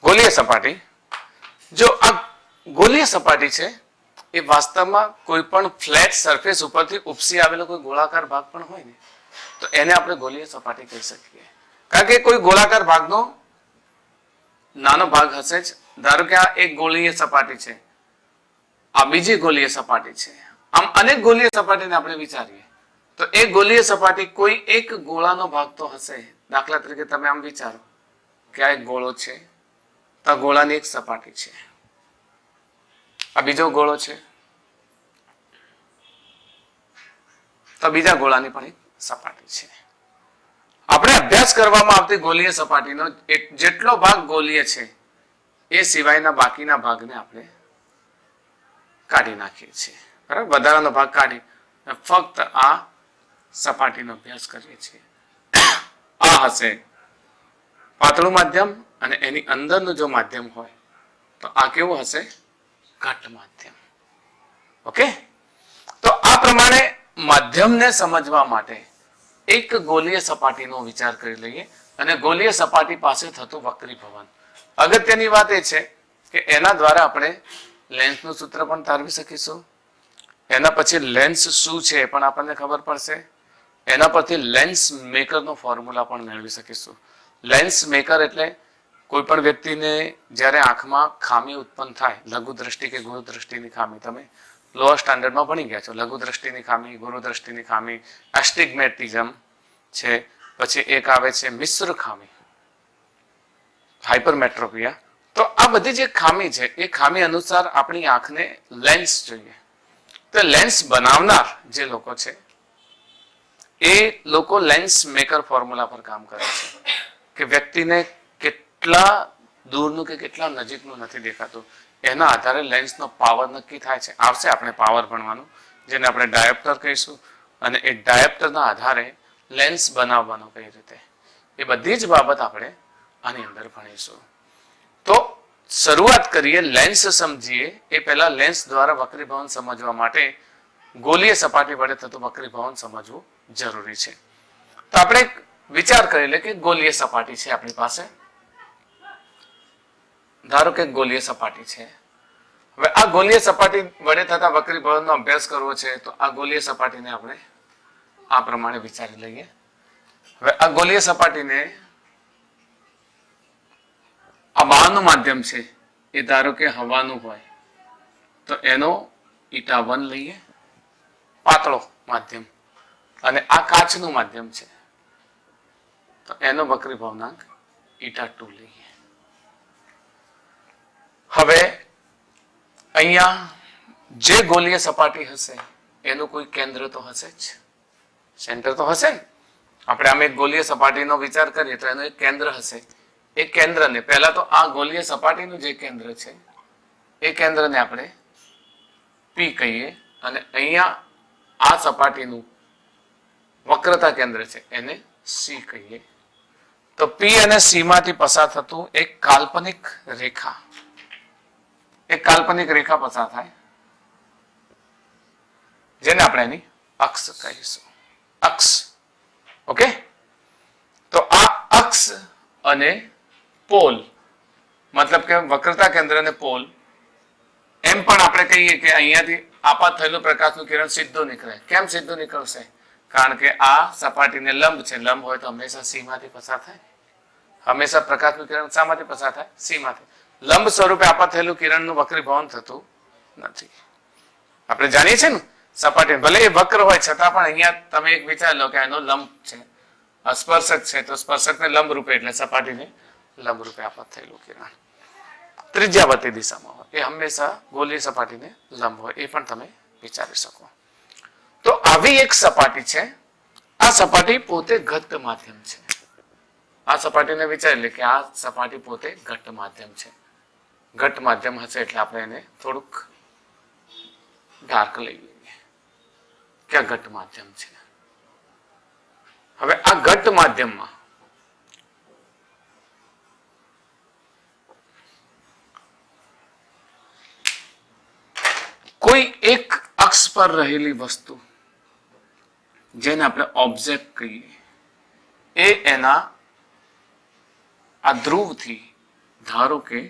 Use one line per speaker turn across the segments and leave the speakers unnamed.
ગોલીય સપાટી, જો આ ગોલીય સપાટી છે એ વાસ્તવમાં કોઈ પણ ફ્લેટ સરફેસ ઉપરથી ઉપસી આવેલો કોઈ ગોળાકાર ભાગ પણ હોય ને તો એને આપણે ગોલીય સપાટી કહી શકીએ. કારણ કે કોઈ ગોળાકાર ભાગનો નાનો ભાગ હશે જ. ધારો કે આ એક ગોળીય સપાટી છે, આ બીજી ગોલીય સપાટી છે, આમ અનેક ગોલીય સપાટીને આપણે વિચારીએ તો એક ગોલીય સપાટી કોઈ એક ગોળાનો ભાગ તો હશે. દાખલા તરીકે તમે આમ વિચારો કે આ એક ગોળો છે, તો આ ગોળાની એક સપાટી છે, આ બીજો ગોળો છે, તો બીજા ગોળાની પણ એક સપાટી છે. આપણે અભ્યાસ કરવામાં આવતી ગોલીય સપાટીનો જેટલો ભાગ ગોલીય છે એ સિવાયના બાકીના ભાગને આપણે કાઢી નાખીએ છીએ. બરાબર, વધારાનો ભાગ કાઢી ફક્ત આ સપાટીનો અભ્યાસ કરીએ છીએ. આ હશે પાતળું માધ્યમ અને એની અંદરનું જો માધ્યમ હોય તો આ કેવું હશે? ઘટ્ટ માધ્યમ. ઓકે, તો આ પ્રમાણે માધ્યમને સમજવા માટે એક ગોલીય સપાટીનો વિચાર કરી લઈએ અને ગોલીય સપાટી પાસે થતું વક્રીભવન. અગત્યની વાત એ છે કે એના દ્વારા આપણે લેન્સનું સૂત્ર પણ તારવી શકીશું. એના પછી લેન્સ શું છે એ પણ આપણને ખબર પડશે. એના પરથી લેન્સ મેકરનો ફોર્મ્યુલા પણ મેળવી શકીશું. લેન્સ મેકર એટલે કોઈ પણ વ્યક્તિને જ્યારે આંખમાં ખામી ઉત્પન્ન થાય, લઘુ દ્રષ્ટિ કે ગુરુ દ્રષ્ટિની ખામી, તમે લોઅર સ્ટાન્ડર્ડમાં ભણી ગયા છો. લઘુ દ્રષ્ટિની ખામી, ગુરુ દ્રષ્ટિની ખામી, એસ્ટિગ્મેટિઝમ છે, પછી એક આવે છે મિશ્ર ખામી, હાઇપરમેટ્રોપિયા. તો આ બધી જે ખામી છે એ ખામી અનુસાર આપણી આંખને લેન્સ જોઈએ. તો લેન્સ બનાવનાર જે લોકો છે એ લોકો લેન્સ મેકર ફોર્મ્યુલા પર કામ કરે છે કે વ્યક્તિને કેટલા દૂરનું કે કેટલા નજીકનું નથી દેખાતું એના આધારે લેન્સનો પાવર નક્કી થાય છે. આવશે આપણે પાવર ભણવાનું, જેને આપણે ડાયોપ્ટર કહીશું, અને એ ડાયોપ્ટરના આધારે લેન્સ બનાવવાનો કઈ રીતે, એ બધી જ બાબત આપણે આની અંદર ભણીશું. તો શરૂઆત કરીએ, લેન્સ સમજીએ એ પહેલા લેન્સ દ્વારા વક્રીભવન સમજવા માટે ગોલીય સપાટી વડે થતું વક્રીભવન સમજવું જરૂરી છે. તો આપણે વિચાર કરી લે કે ગોલીય સપાટી છે આપણી પાસે. ધારો કે ગોલીય સપાટી છે. હવે આ ગોલીય સપાટી વડે થતા વક્રીભવનનો અભ્યાસ કરવો છે તો આ ગોલીય સપાટીને આપણે આ પ્રમાણે વિચારી લઈએ. હવે આ ગોલીય સપાટીને આ બહારનું માધ્યમ છે એ ધારો કે હવાનું હોય તો એનો η1 લઈએ, પાતળો માધ્યમ, અને આ કાચનું માધ્યમ છે તો એનો વક્રીભવનાંક η2 લઈએ. હવે અહીંયા જે ગોલીય સપાટી હશે એનું કોઈ કેન્દ્ર તો હશે જ, સેન્ટર તો હશે ને. આપણે આમ એક ગોલીય સપાટીનો વિચાર કરીએ તો એનું એક કેન્દ્ર હશે. એ કેન્દ્રને પહેલા તો આ ગોલીય સપાટીનું જે કેન્દ્ર છે એ કેન્દ્રને આપણે P કહીએ, અને અહીંયા આ સપાટીનું વક્રતા કેન્દ્ર છે એને C કહીએ. તો P અને C માંથી પસાર થતું એક કાલ્પનિક રેખા, એક કાલ્પનિક રેખા પસાર થાય જેને આપણે એની અક્ષ કહીશું. અક્ષ. ઓકે, તો આ અક્ષ અને પોલ, મતલબ કે વક્રતા કેન્દ્ર અને પોલ, એમ પણ આપણે કહીએ કે અહીંયાથી આપાત થયેલું પ્રકાશનું કિરણ સીધું નીકળે. કેમ સીધું નીકળશે? કારણ કે આ સપાટીને લંબ છે. લંબ હોય તો હંમેશા C માંથી પસાર થાય. હંમેશા પ્રકાશનું કિરણ શામાંથી પસાર થાય? C માંથી. લંબ સ્વરૂપે આપાત થયેલું કિરણનું વક્રીભવન થતું નથી. આપણે જાણીએ છીએ ને સપાટી ભલે એ વક્ર હોય છતાં પણ અહીંયા તમે એક વિચાર લો કે એનો લંબ છે, સ્પર્શક છે, તો સ્પર્શકને લંબ રૂપે એટલે સપાટીને લંબ રૂપે આપાત થયેલું કિરણ ત્રિજ્યાવર્તી દિશામાં હોય એ હંમેશા ગોલીય સપાટીને લંબ હોય, એ પણ તમે વિચારી શકો. તો આવી એક સપાટી છે. આ સપાટી પોતે ઘટ્ટ માધ્યમ છે. આ સપાટીને વિચારી લે કે આ સપાટી પોતે ઘટ્ટ માધ્યમ છે. ઘટ્ટ માધ્યમ હશે એટલે આપણે એને થોડુંક ડાર્ક લઈ લઈએ કે આ ઘટ્ટ માધ્યમ છે. હવે આ ઘટ્ટ માધ્યમમાં કોઈ એક અક્ષ પર રહેલી વસ્તુ જેને આપણે ઓબ્જેક્ટ કહીએ એ એના આ ધ્રુવથી ધારો કે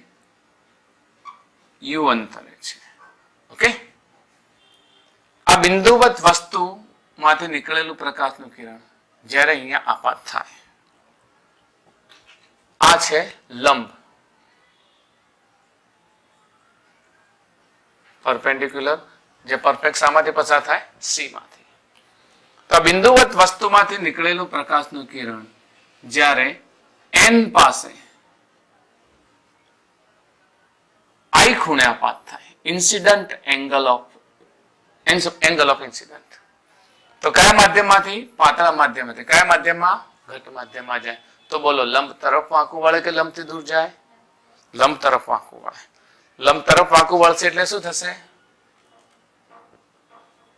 યુ અંતરે છે. ઓકે, આ બિંદુવત વસ્તુમાંથી નીકળેલું પ્રકાશનું કિરણ જ્યારે અહીંયા આપાત થાય, આ છે લંબ, પરપેન્ડિક્યુલર, જે પરફેક્ટ શામાંથી પસાર થાય? સી માંથી. તો બિંદુવત વસ્તુમાંથી નીકળેલું પ્રકાશનું કિરણ જ્યારે એન પાસે આઈ ખૂણે આપાત થાય, ઇન્સિડન્ટ એંગલ ઓફ ઇન્સિડન્ટ, તો કયા માધ્યમમાંથી? પાતળા માધ્યમમાંથી. કયા માધ્યમમાં? ઘટ માધ્યમમાં જાય. તો બોલો, લંબ તરફ વાંકું વળે કે લંબથી દૂર જાય? લંબ તરફ વાંકું વળે. લંબ તરફ વાંકું વળશે એટલે શું થશે?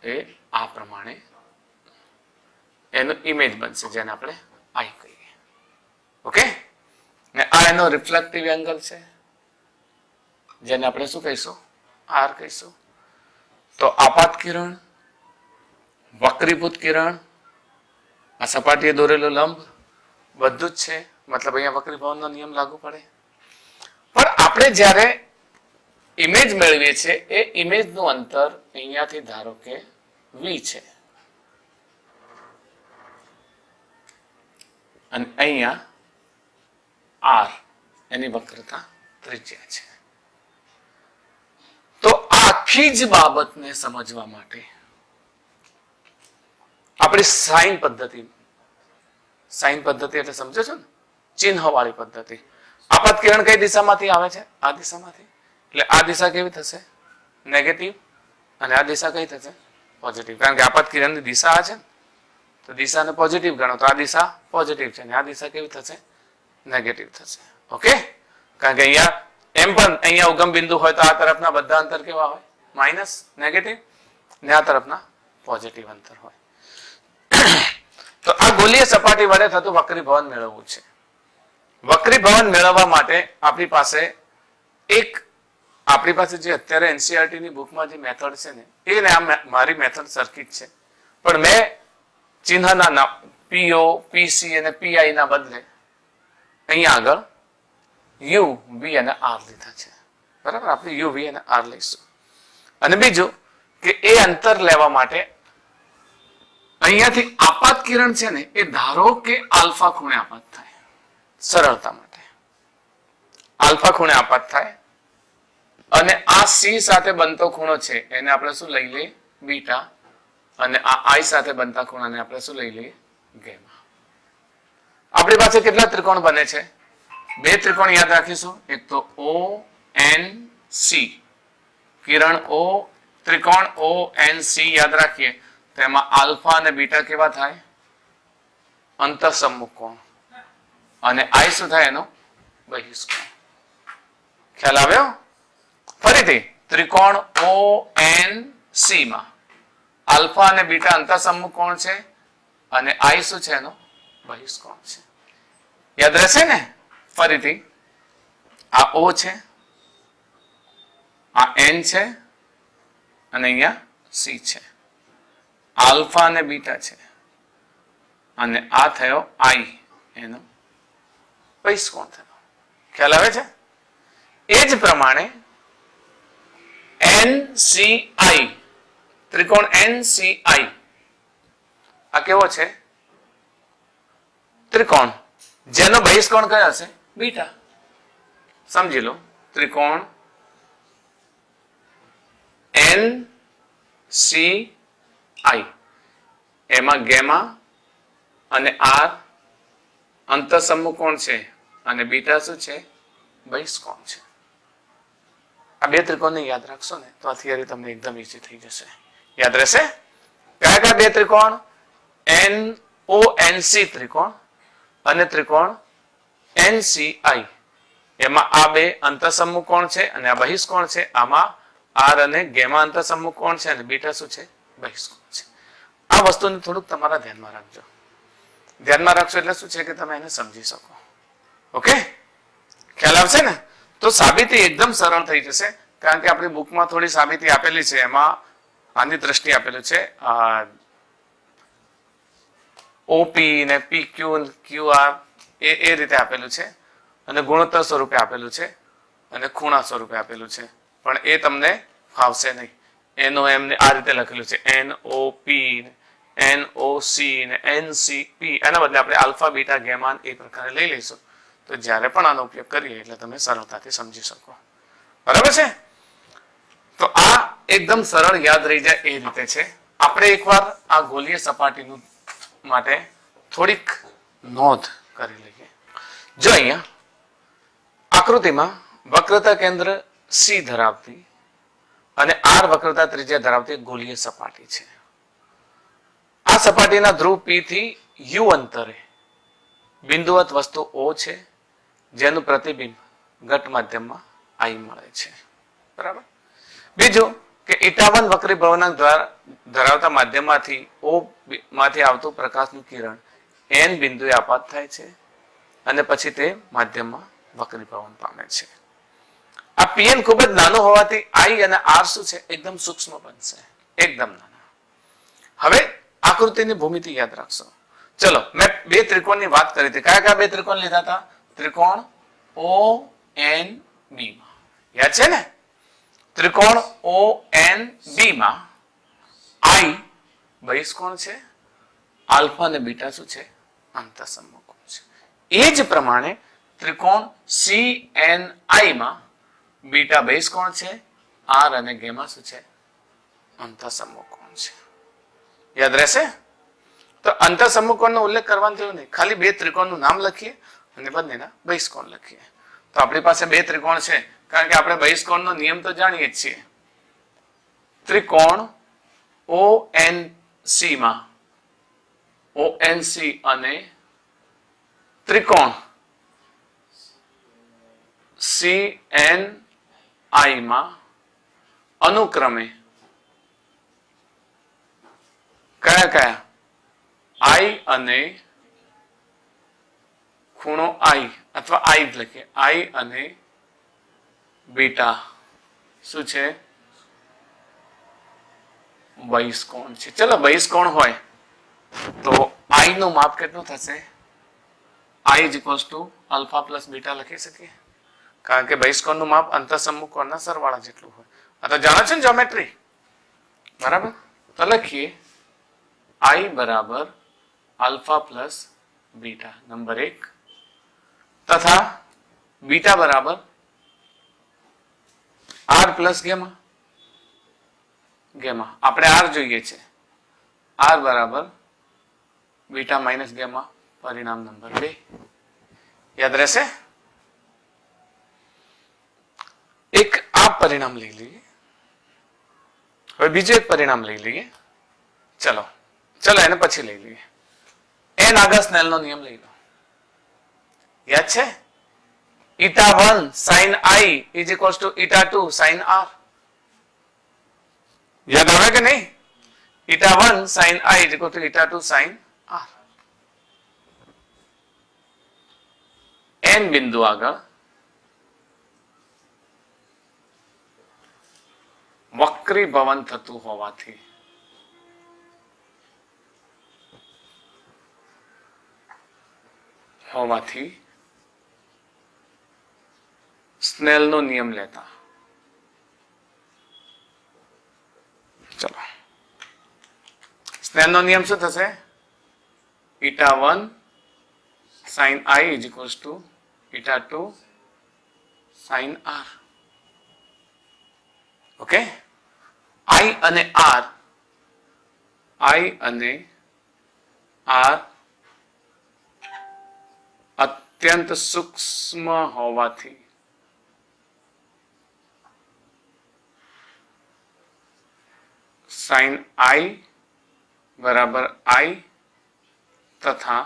એ આ પ્રમાણે એનો ઇમેજ બનશે, જેને આપણે આઈ કહીએ. ઓકે, ને આ એનો રિફ્લેક્ટિવ એંગલ છે, જેને આપણે શું કહીશું? આર કહીશું. તો આપાત કિરણ, વક્રીભૂત કિરણ, આ સપાટીએ દોરેલો લંબ, બધું જ છે. મતલબ અહીંયા વક્રીભાવનનો નિયમ લાગુ પડે. પણ આપણે જ્યારે ઇમેજ મેળવીએ છીએ, એ ઇમેજનું અંતર અહીંયાથી ધારો કે વી છે, અને અહીંયા આર એની વક્રતા ત્રિજ્યા છે. તો આખી જ બાબતને સમજવા માટે આપણી સાઇન પદ્ધતિ એટલે સમજો છો ને, ચિહ્ન વાળી પદ્ધતિ. આપાત કિરણ કઈ દિશામાંથી આવે છે? આ દિશામાંથી. એટલે આ દિશા કેવી થશે? નેગેટિવ. અને આ દિશા કઈ થશે? પોઝિટિવ. કારણ કે આપાત કિરણની દિશા આ છે ને, તો દિશાને પોઝિટિવ ગણો, તો આ દિશા પોઝિટિવ છે, અને આ દિશા કેવી થશે? નેગેટિવ થશે. ઓકે, કારણ કે અહીંયા એમ પણ અહીંયા ઉગમ બિંદુ હોય તો આ તરફના બધા અંતર કેવા હોય? માઇનસ, નેગેટિવ, ને આ તરફના પોઝિટિવ અંતર હોય. તો આ ગોલીય સપાટી વડે થતું વક્રીભવન મેળવવું છે. વક્રીભવન મેળવવા માટે આપણી પાસે જે અત્યારે એનસીઈઆરટી ની બુકમાં જે મેથડ છે ને, એને આ મારી મેથડ સરખી જ છે, પણ મેં ચિહ્નના નામ પીઓ, પીસી અને પીઆઈ ના બદલે અહીંયા આગળ યુ, વી અને આર લીધા છે. બરાબર, આપણે યુ, વી અને આર લઈશું. અને બીજું કે એ અંતર લેવા માટે અહીંયાથી આપાત કિરણ છે ને, એ ધારો કે આલ્ફા ખૂણે આપાત થાય. સરળતા માટે આલ્ફા ખૂણે આપાત થાય, અને આ સી સાથે બનતો ખૂણો છે એને આપણે શું લઈ લઈએ? બીટા. અને આ આઈ સાથે બનતા ખૂણાને આપણે શું લઈ લઈએ? ગેમા. આપણી પાસે કેટલા ત્રિકોણ બને છે? બે ત્રિકોણ યાદ રાખીશું. એક તો ઓ એન સી, કિરણ ઓ, ત્રિકોણ ઓ એન સી યાદ રાખીએ તો એમાં આલ્ફા અને બીટા કેવા થાય? અંતઃસમ્મુખ કોણ. અને આઈ શું થાય? એનો બહિષ્કોણ. ખ્યાલ આવ્યો? ફરીથી, ત્રિકોણ ઓ એન સી માં આલ્ફા અને બીટા અંતઃસમ્મુખ કોણ છે, અને આઈ શું છે? એનો બહિષ્કોણ છે. યાદ રહેશે ને? ફરીથી, આ ઓ છે, આ એન છે, અને અહીંયા સી છે. આલ્ફા અને બીટા છે, અને આ થયો આઈ, એનો બહિષ્કોણ થયો. ખ્યાલ આવે છે? એ જ પ્રમાણે NCI, ત્રિકોણ NCI આ કેવો છે? ત્રિકોણ જેનો બહિષ્કોણ કયો હશે? બીટા. સમજી લો, ત્રિકોણ NCI એમાં ગેમા અને આર અંતઃસમ્મુખ કોણ છે, અને બીટા શું છે? બહિષ્કોણ છે. આ બે ત્રિકોણને યાદ રાખશો ને તો આ થિયરી તમને એકદમ ઈઝી થઈ જશે. યાદ રહેશે? કયા કયા બે ત્રિકોણ? NONC ત્રિકોણ અને ત્રિકોણ NCI. એમાં આ બે અંતઃસમ્મુખ કોણ છે અને આ બહિષ્કોણ છે. આમાં આર અને ગેમા અંતઃસમ્મુખ કોણ છે અને બીટા શું છે? બહિષ્કોણ છે. આ વસ્તુને થોડુંક તમારા ધ્યાનમાં રાખજો. ધ્યાનમાં રાખશો એટલે શું છે કે તમે એને સમજી શકો. ઓકે, ખ્યાલ આવશે ને? તો સાબિતી એકદમ સરળ થઈ જશે, કારણ કે આપણી બુકમાં થોડી સાબિતી આપેલી છે. એમાં આની દ્રષ્ટિએ આપેલું છે OP ને PQ QR એ રીતે આપેલું છે. અને ગુણોત્તર સ્વરૂપે આપેલું છે અને ખૂણા સ્વરૂપે આપેલું છે, પણ એ તમને ફાવશે નહીં. એનો એમને આ રીતે લખેલું છે NOP NOC ને NCP, એના બદલે આપણે આલ્ફા બીટા ગેમા એ પ્રકારે લઈ લઈશું, તો જ્યારે પણ આનો ઉપયોગ કરીએ એટલે તમે સરળતાથી સમજી શકો. બરાબર છે? તો આ એકદમ સરળ યાદ રહી જાય એ રીતે છે. આપણે એકવાર આ ગોલીય સપાટીનું માટે થોડીક નોંધ કરી લઈએ. જો અહીંયા આકૃતિમાં વક્રતા કેન્દ્ર C ધરાવતી અને R વક્રતા ત્રિજ્યા ધરાવતી ગોલીય સપાટી છે. આ સપાટીના ધ્રુવ P થી U અંતરે બિંદુવત વસ્તુ O છે, જેનું પ્રતિબિંબ ઘટ માધ્યમમાં I મળે છે. બરાબર. બીજું કે η1 વક્રીભવનાંક ધરાવતા માધ્યમમાંથી O માંથી આવતું પ્રકાશનું કિરણ N બિંદુએ આપાત થાય છે અને પછી તે માધ્યમમાં વક્રીભવન પામે છે. આ Pn ખૂબ જ નાનું હોવાથી I અને R શું છે? એકદમ સૂક્ષ્મ બનશે, એકદમ નાના. હવે આકૃતિની ભૂમિતિ યાદ રાખશો. ચલો, મેં બે ત્રિકોણની વાત કરી હતી. કયા કયા બે ત્રિકોણ લીધા હતા? ત્રિકોણ ONB માં, યાદ છે ને? ત્રિકોણ ONB માં I બહિષ્કોણ છે, આલ્ફા અને બીટા શું છે? અંતઃસમકોણ છે. એ જ પ્રમાણે ત્રિકોણ CNI માં બીટા બહિષ્કોણ છે, R અને ગેમા શું છે? અંતઃસમકોણ છે. યાદ રહેશે? તો અંતઃસમકોણનો ઉલ્લેખ કરવાનો થયો નહીં, ખાલી બે ત્રિકોણનું નામ લખીએ અને બંનેના બહિષ્કોણ લખીએ. તો આપણી પાસે બે ત્રિકોણ છે, કારણ કે આપણે બહિષ્કોણનો નિયમ તો જાણીએ જ છીએ. ત્રિકોણ ONC માં ONC અને ત્રિકોણ CNI માં અનુક્રમે કયા કયા? I અને ખૂણો I અથવા I જ લખીએ, I અને બીટા શું છે? બહિષ્કોણ છે. ચલો, બહિષ્કોણ હોય તો I નું માપ કેટલું થશે? I is equals to alpha plus beta લખી શકીએ, કારણ કે બહિષ્કોણનું માપ અંતઃસમકોણના સરવાળા જેટલું હોય. આ તો જાણો છો ને જ્યોમેટ્રી, બરાબર? તો લખીએ I બરાબર alpha plus beta નંબર 1 તથા બીટા બરાબર R plus ગેમા. ગેમા આપણે R જોઈએ છે, R બરાબર બીટા માઇનસ ગેમા, પરિણામ નંબર 2. યાદ રહેશે? એક આ પરિણામ લઈ લઈએ. હવે બીજું એક પરિણામ લઈ લઈએ. ચલો એને પછી લઈ લઈએ. n આગળ સ્નેલનો નિયમ લઈ લો. યાદ છે? η1 sin I is equals to η2 sin R. યાદ આવે કે નહીં? η1 sin I is equal to η2 sin R. n બિંદુ આગળ વક્રીભવન થતું હોવાથી સ્નેલનો નિયમ લેતા. ચલો, સ્નેલનો નિયમ શું થશે? η1 sin I is equals to η2 sin R. Okay, I અને R અત્યંત સૂક્ષ્મ હોવાથી sin I બરાબર I તથા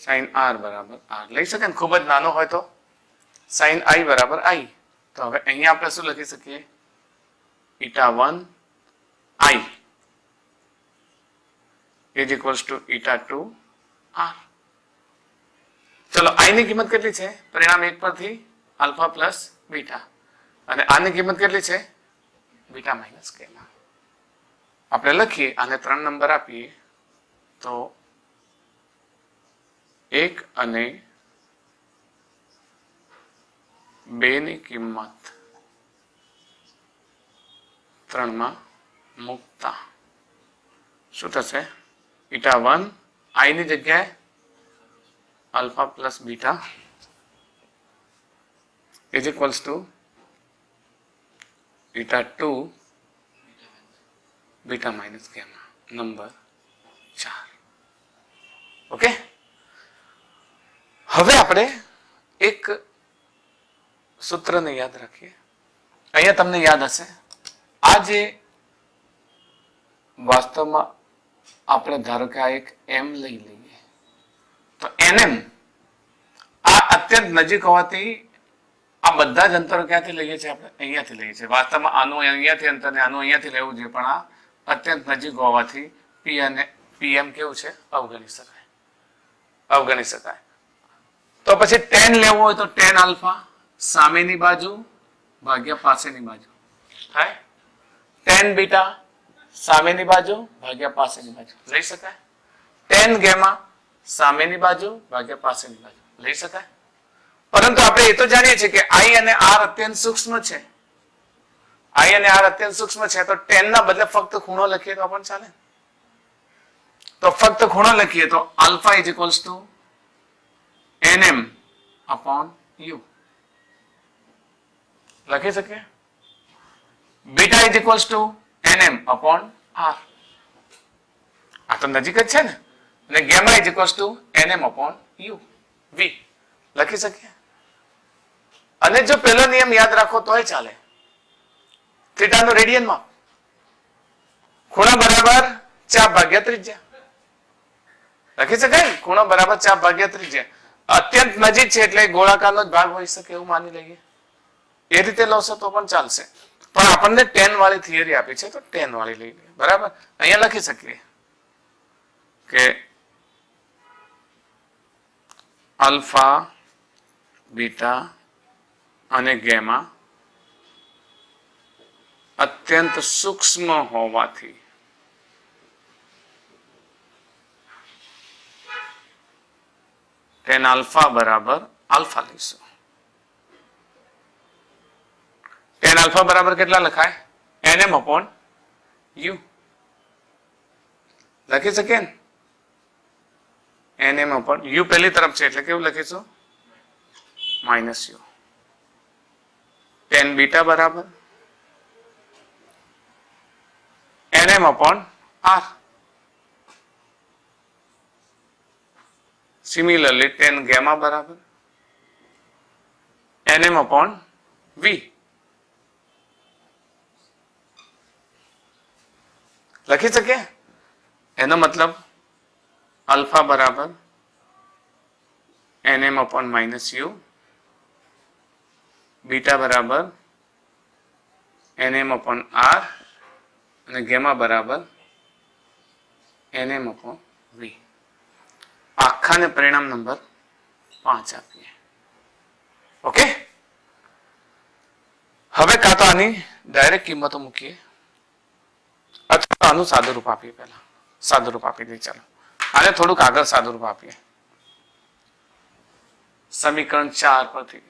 sin R બરાબર R લઈ શકે ને? ખૂબ જ નાનો હોય તો sin I બરાબર I. તો હવે અહીંયા આપણે શું લખી શકીએ? η1 I is equals to η2 R. ચલો, I ની કિંમત કેટલી છે? પરિણામ 1 પરથી આલ્ફા પ્લસ બીટા, અને આની કિંમત કેટલી છે? Beta minus gamma. આપણે લખીએ, આને 3 નંબર આપીએ તો 1 અને બેની કિંમત 3 માં મૂકતા શું થશે? ઈટા 1 આઈ ની જગ્યાએ alpha plus beta is equals to eta 2 beta minus gamma. Number 4. Okay, હવે આપણે એક સૂત્રને યાદ રાખીએ. અહીંયા તમને યાદ હશે, આ જે વાસ્તવમાં આપણે ધારો કે આ એક એમ લઈ લઈએ તો NM આ અત્યંત નજીક હોવાથી આ બધા જ અંતરો ક્યાંથી લઈએ છીએ? આપણે અહીંયાથી લઈએ છીએ. વાસ્તવમાં આનું અહીંયાથી અંતર ને આનું અહીંયાથી લેવું જોઈએ, પણ આ અત્યંત નજીક હોવાથી P અને PM કેવું છે? અવગણી શકાય. તો પછી tan લેવું હોય તો tan આલ્ફા સામેની બાજુ ભાગ્યા પાસેની બાજુ થાય. tan બીટા સામેની બાજુ ભાગ્યા પાસેની બાજુ લઈ શકાય. tan ગેમા સામેની બાજુ ભાગ્યા પાસેની બાજુ લઈ શકાય. પરંતુ આપણે એ તો જાણીએ છીએ કે I અને R અત્યંત સૂક્ષ્મ છે. I અને R અત્યંત સૂક્ષ્મ છે તો tan ના બદલે ફક્ત ખૂણો લખીએ તો પણ ચાલે. તો ફક્ત ખૂણો લખીએ તો alpha is equals two NM upon U લખી શકીએ. Beta is equals two NM upon R. આ તો નજીક જ છે ને. અને gamma is equals two NM upon U V લખી શકીએ. અને જો પહેલો નિયમ યાદ રાખો તોય ચાલે. થીટા નો રેડિયન માં ખૂણો બરાબર ચાપ ભાગ્યા ત્રિજ્યા લખી શકાય. ખૂણો બરાબર ચાપ ભાગ્યા ત્રિજ્યા અત્યંત નજીક છે એટલે ગોળાકારનો જ ભાગ હોઈ શકે એવું માની લઈએ. એ રીતે લવશો તો પણ ચાલશે, પણ આપણને tan વાળી થિયરી આપી છે તો tan વાળી લઈ લઈએ. બરાબર, અહીંયા લખી શકીએ કે આલ્ફા બીટા અને ગેમા અત્યંત સૂક્ષ્મ હોવાથી tan આલ્ફા બરાબર આલ્ફા લઈશું. tan આલ્ફા બરાબર કેટલા લખાય? NM અપોન U લખી શકીએ ને. NM અપોન U પહેલી તરફ છે એટલે કેવું લખીશું? Minus U. tan બીટા બરાબર NM upon R. Similarly, tan gamma બરાબર NM upon V. લખી શકીએ. એનો મતલબ આલ્ફા બરાબર NM upon minus U, beta બરાબર NM upon R અને ગેમા બરાબર NM upon V. આખાને પરિણામ નંબર 5 આપીએ. ઓકે, હવે કાં તો આની ડાયરેક્ટ કિંમતો મૂકીએ અથવા આનું સાદુરૂપ આપીએ. પહેલા સાદુરૂપ આપી દઈએ. ચાલો આને થોડુંક આગળ સાદુરૂપ આપીએ. સમીકરણ 4 પરથી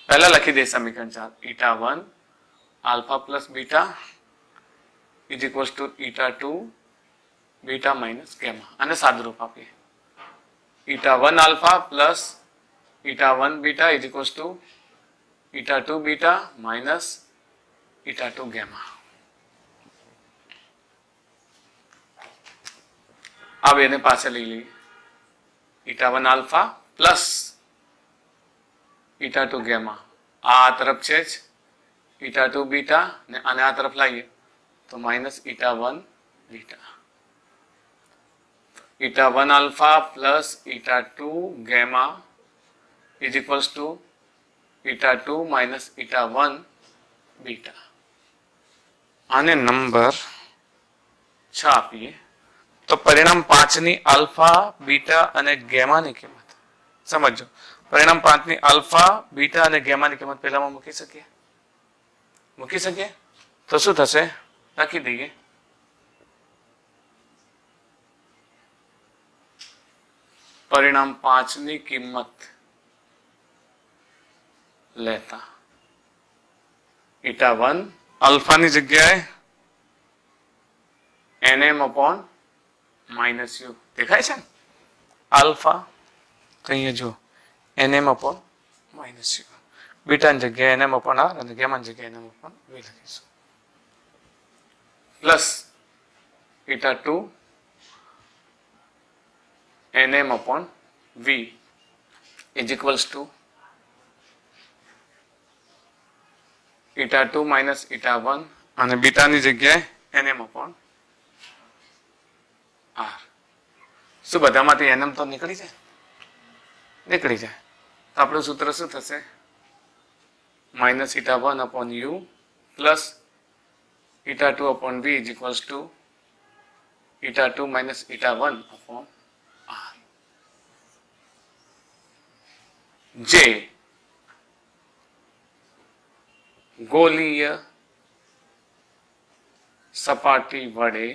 પહેલા લખી દઈએ સમીકરણ 4. Eta 1 alpha plus beta is equals to eta 2 beta minus gamma. અને સાદુરૂપ આપીએ. eta 1 alpha plus eta 1 beta is equals to eta 2 beta minus eta 2 gamma. अब એને પાછળ લઈ લઈએ. eta 1 alpha plus eta 2 gamma આ તરફ છે જ eta 2 beta ને આને આ તરફ લાવીએ तो minus eta 1 beta. Eta 1 alpha plus eta 2 gamma is equals to eta 2 minus eta 1 beta. आने नंबर 6 આપીએ તો પરિણામ 5 ની આલ્ફા બીટા અને ગેમા ની કિંમત સમજો. પરિણામ 5 ની આલ્ફા બીટા અને ગેમા ની કિંમત પહેલામાં મૂકી શકીએ તો શું થશે? લખી દઈએ. પરિણામ 5 ની કિંમત લેતા η1 અલ્ફાની જગ્યાએ nm upon minus u દેખાય છે ને આલ્ફા તો અહીંયા જો nm upon minus u બીટાની જગ્યાએ nm upon r અને ગામાની જગ્યાએ nm upon v લખીશું plus η2 nm upon v is equals to η2 minus η1 અને બીટાની જગ્યાએ nm upon r શું બધામાંથી nm તો નીકળી જાય તો આપણું સૂત્ર શું થશે minus η1 upon u plus η2 upon v is equals to η2 minus η1 upon r જે ગોલીય સપાટી વડે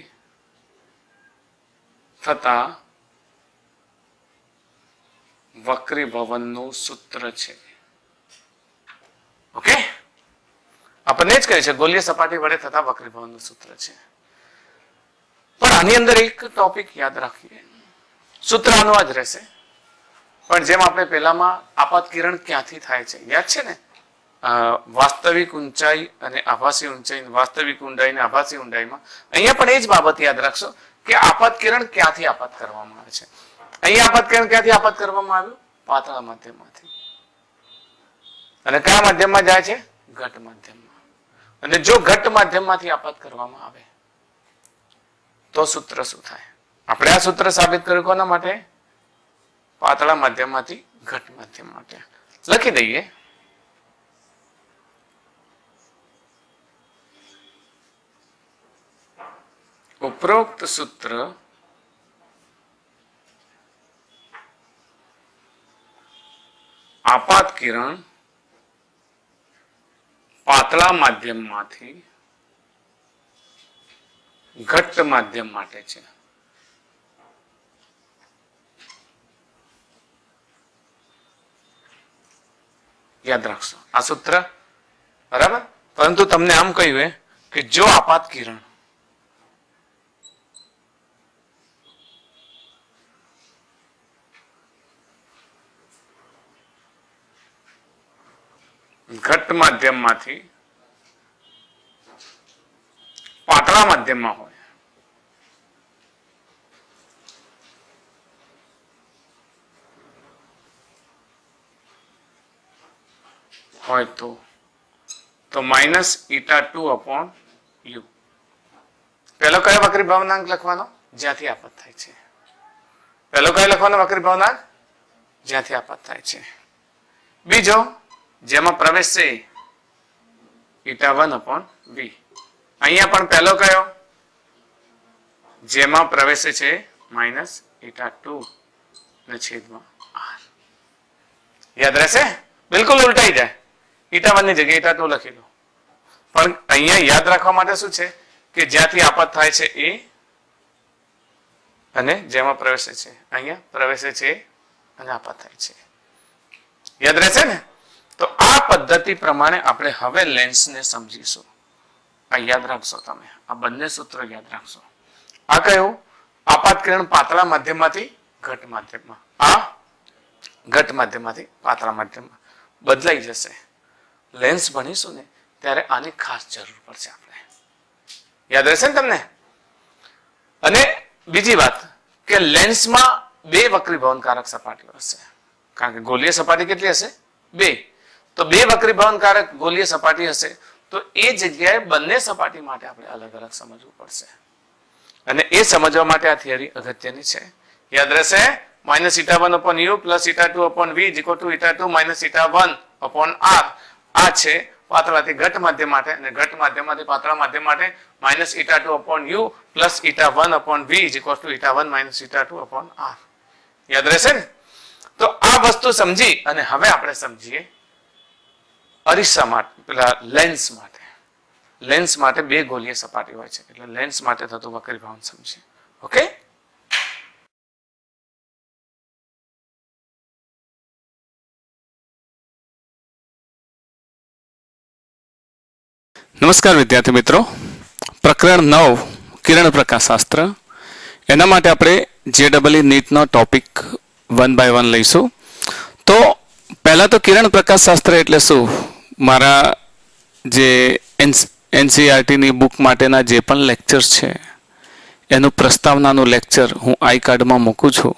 થતા વક્રીભવનનું સૂત્ર છે ઓકે આપણને જ કહે છે ગોલીય સપાટી વડે થતા વક્રીભવનનું સૂત્ર છે પણ આની અંદર એક ટોપિક યાદ રાખીએ સૂત્ર આનું જ રહેશે પણ જેમ આપણે પહેલામાં આપાત કિરણ ક્યાંથી થાય છે યાદ છે ને વાસ્તવિક ઊંચાઈ અને આભાસી ઊંચાઈ વાસ્તવિક ઊંડાઈ અને આભાસી ઊંડાઈમાં અહીંયા પણ એ જ બાબત યાદ રાખશો કે આપાત કિરણ ક્યાંથી આપાત કરવામાં આવે છે અહીંયા આપાત કિરણ ક્યાંથી આપાત કરવામાં આવ્યું પાતળા માધ્યમમાંથી અને કયા માધ્યમમાં જાય છે ઘટ માધ્યમમાં અને જો ઘટ માધ્યમમાંથી આપાત કરવામાં આવે તો સૂત્ર શું થાય આપણે આ સૂત્ર સાબિત કર્યું કોના માટે પાતળા માધ્યમમાંથી ઘટ માધ્યમ માટે લખી દઈએ ઉપરોક્ત સૂત્ર આપાત કિરણ પાતળા માધ્યમમાંથી ઘટ્ટ માધ્યમ માટે છે યાદ રાખશો આ સૂત્ર બરાબર પરંતુ તમને આમ કહ્યું કે જો આપાત કિરણ ઘટ્ટ માધ્યમમાંથી પાતળા માધ્યમમાં હોય તો માઇનસ η2 upon u પહેલો કયો વક્રીભવનાંક લખવાનો જ્યાંથી આપાત થાય છે પહેલો કયો લખવાનો વક્રીભવનાંક જ્યાંથી આપાત થાય છે બીજો જેમાં પ્રવેશ છે η1 upon v અહીંયા પણ પહેલો કયો જેમાં પ્રવેશે છે માઇનસ η2 ને છેદમાં r યાદ રહેશે બિલકુલ ઉલટાઈ જાય η1 ની જગ્યાએ η2 લખી લો પણ અહીંયા યાદ રાખવા માટે શું છે કે જ્યાંથી આપાત થાય છે એ અને જેમાં પ્રવેશે છે અહીંયા પ્રવેશે છે અને આપાત થાય છે યાદ રહેશે ને તો આ પદ્ધતિ પ્રમાણે આપણે હવે લેન્સને સમજીશું આ યાદ રાખશો તમે આ બંને સૂત્રો યાદ રાખશો આ કયું આપાત કિરણ પાતળા માધ્યમમાંથી ઘટ માધ્યમમાં આ ઘટ માધ્યમમાંથી પાતળા માધ્યમમાં બદલાઈ જશે લેન્સ ભણીશું ને ત્યારે આની ખાસ જરૂર પડશે આપણે યાદ રહેશે ને તમને અને બીજી વાત કે લેન્સમાં બે વક્રીભવનકારક સપાટીઓ હશે કારણ કે ગોલીય સપાટી કેટલી હશે બે તો બે વક્રીભવનકારક ગોલીય સપાટી હશે તો એ જગ્યાએ બંને સપાટી માટે આપણે અલગ અલગ સમજવું પડશે અને એ સમજવા માટે આ થિયરી અગત્યની છે યાદ રહેશે minus η1 upon u plus η2 upon v is equal to η2 minus η1 upon r આ છે પાતળાથી ઘટ માધ્યમ માટે અને ઘટ માધ્યમમાંથી પાતળા માધ્યમ માટે minus η2 upon u plus η1 upon v is equal to η1 minus η2 upon r યાદ રહેશે ને તો આ વસ્તુ સમજી અને હવે આપણે સમજીએ અરીસા માટે પેલા લેન્સ માટે બે ગોલીય સપાટી હોય છે એટલે લેન્સ માટે થતું વક્રીભવન સમજીએ ઓકે નમસ્કાર વિદ્યાર્થી મિત્રો, પ્રકરણ 9 કિરણ પ્રકાશશાસ્ત્ર, એના માટે આપણે JEE નીટનો ટોપિક 1 by 1 લઈશું. તો પહેલા તો કિરણ પ્રકાશશાસ્ત્ર એટલે શું, મારા જે NCERTની બુક માટેના જે પણ લેક્ચર્સ છે એનું પ્રસ્તાવનાનું લેક્ચર હું આઈ કાર્ડમાં મૂકું છું,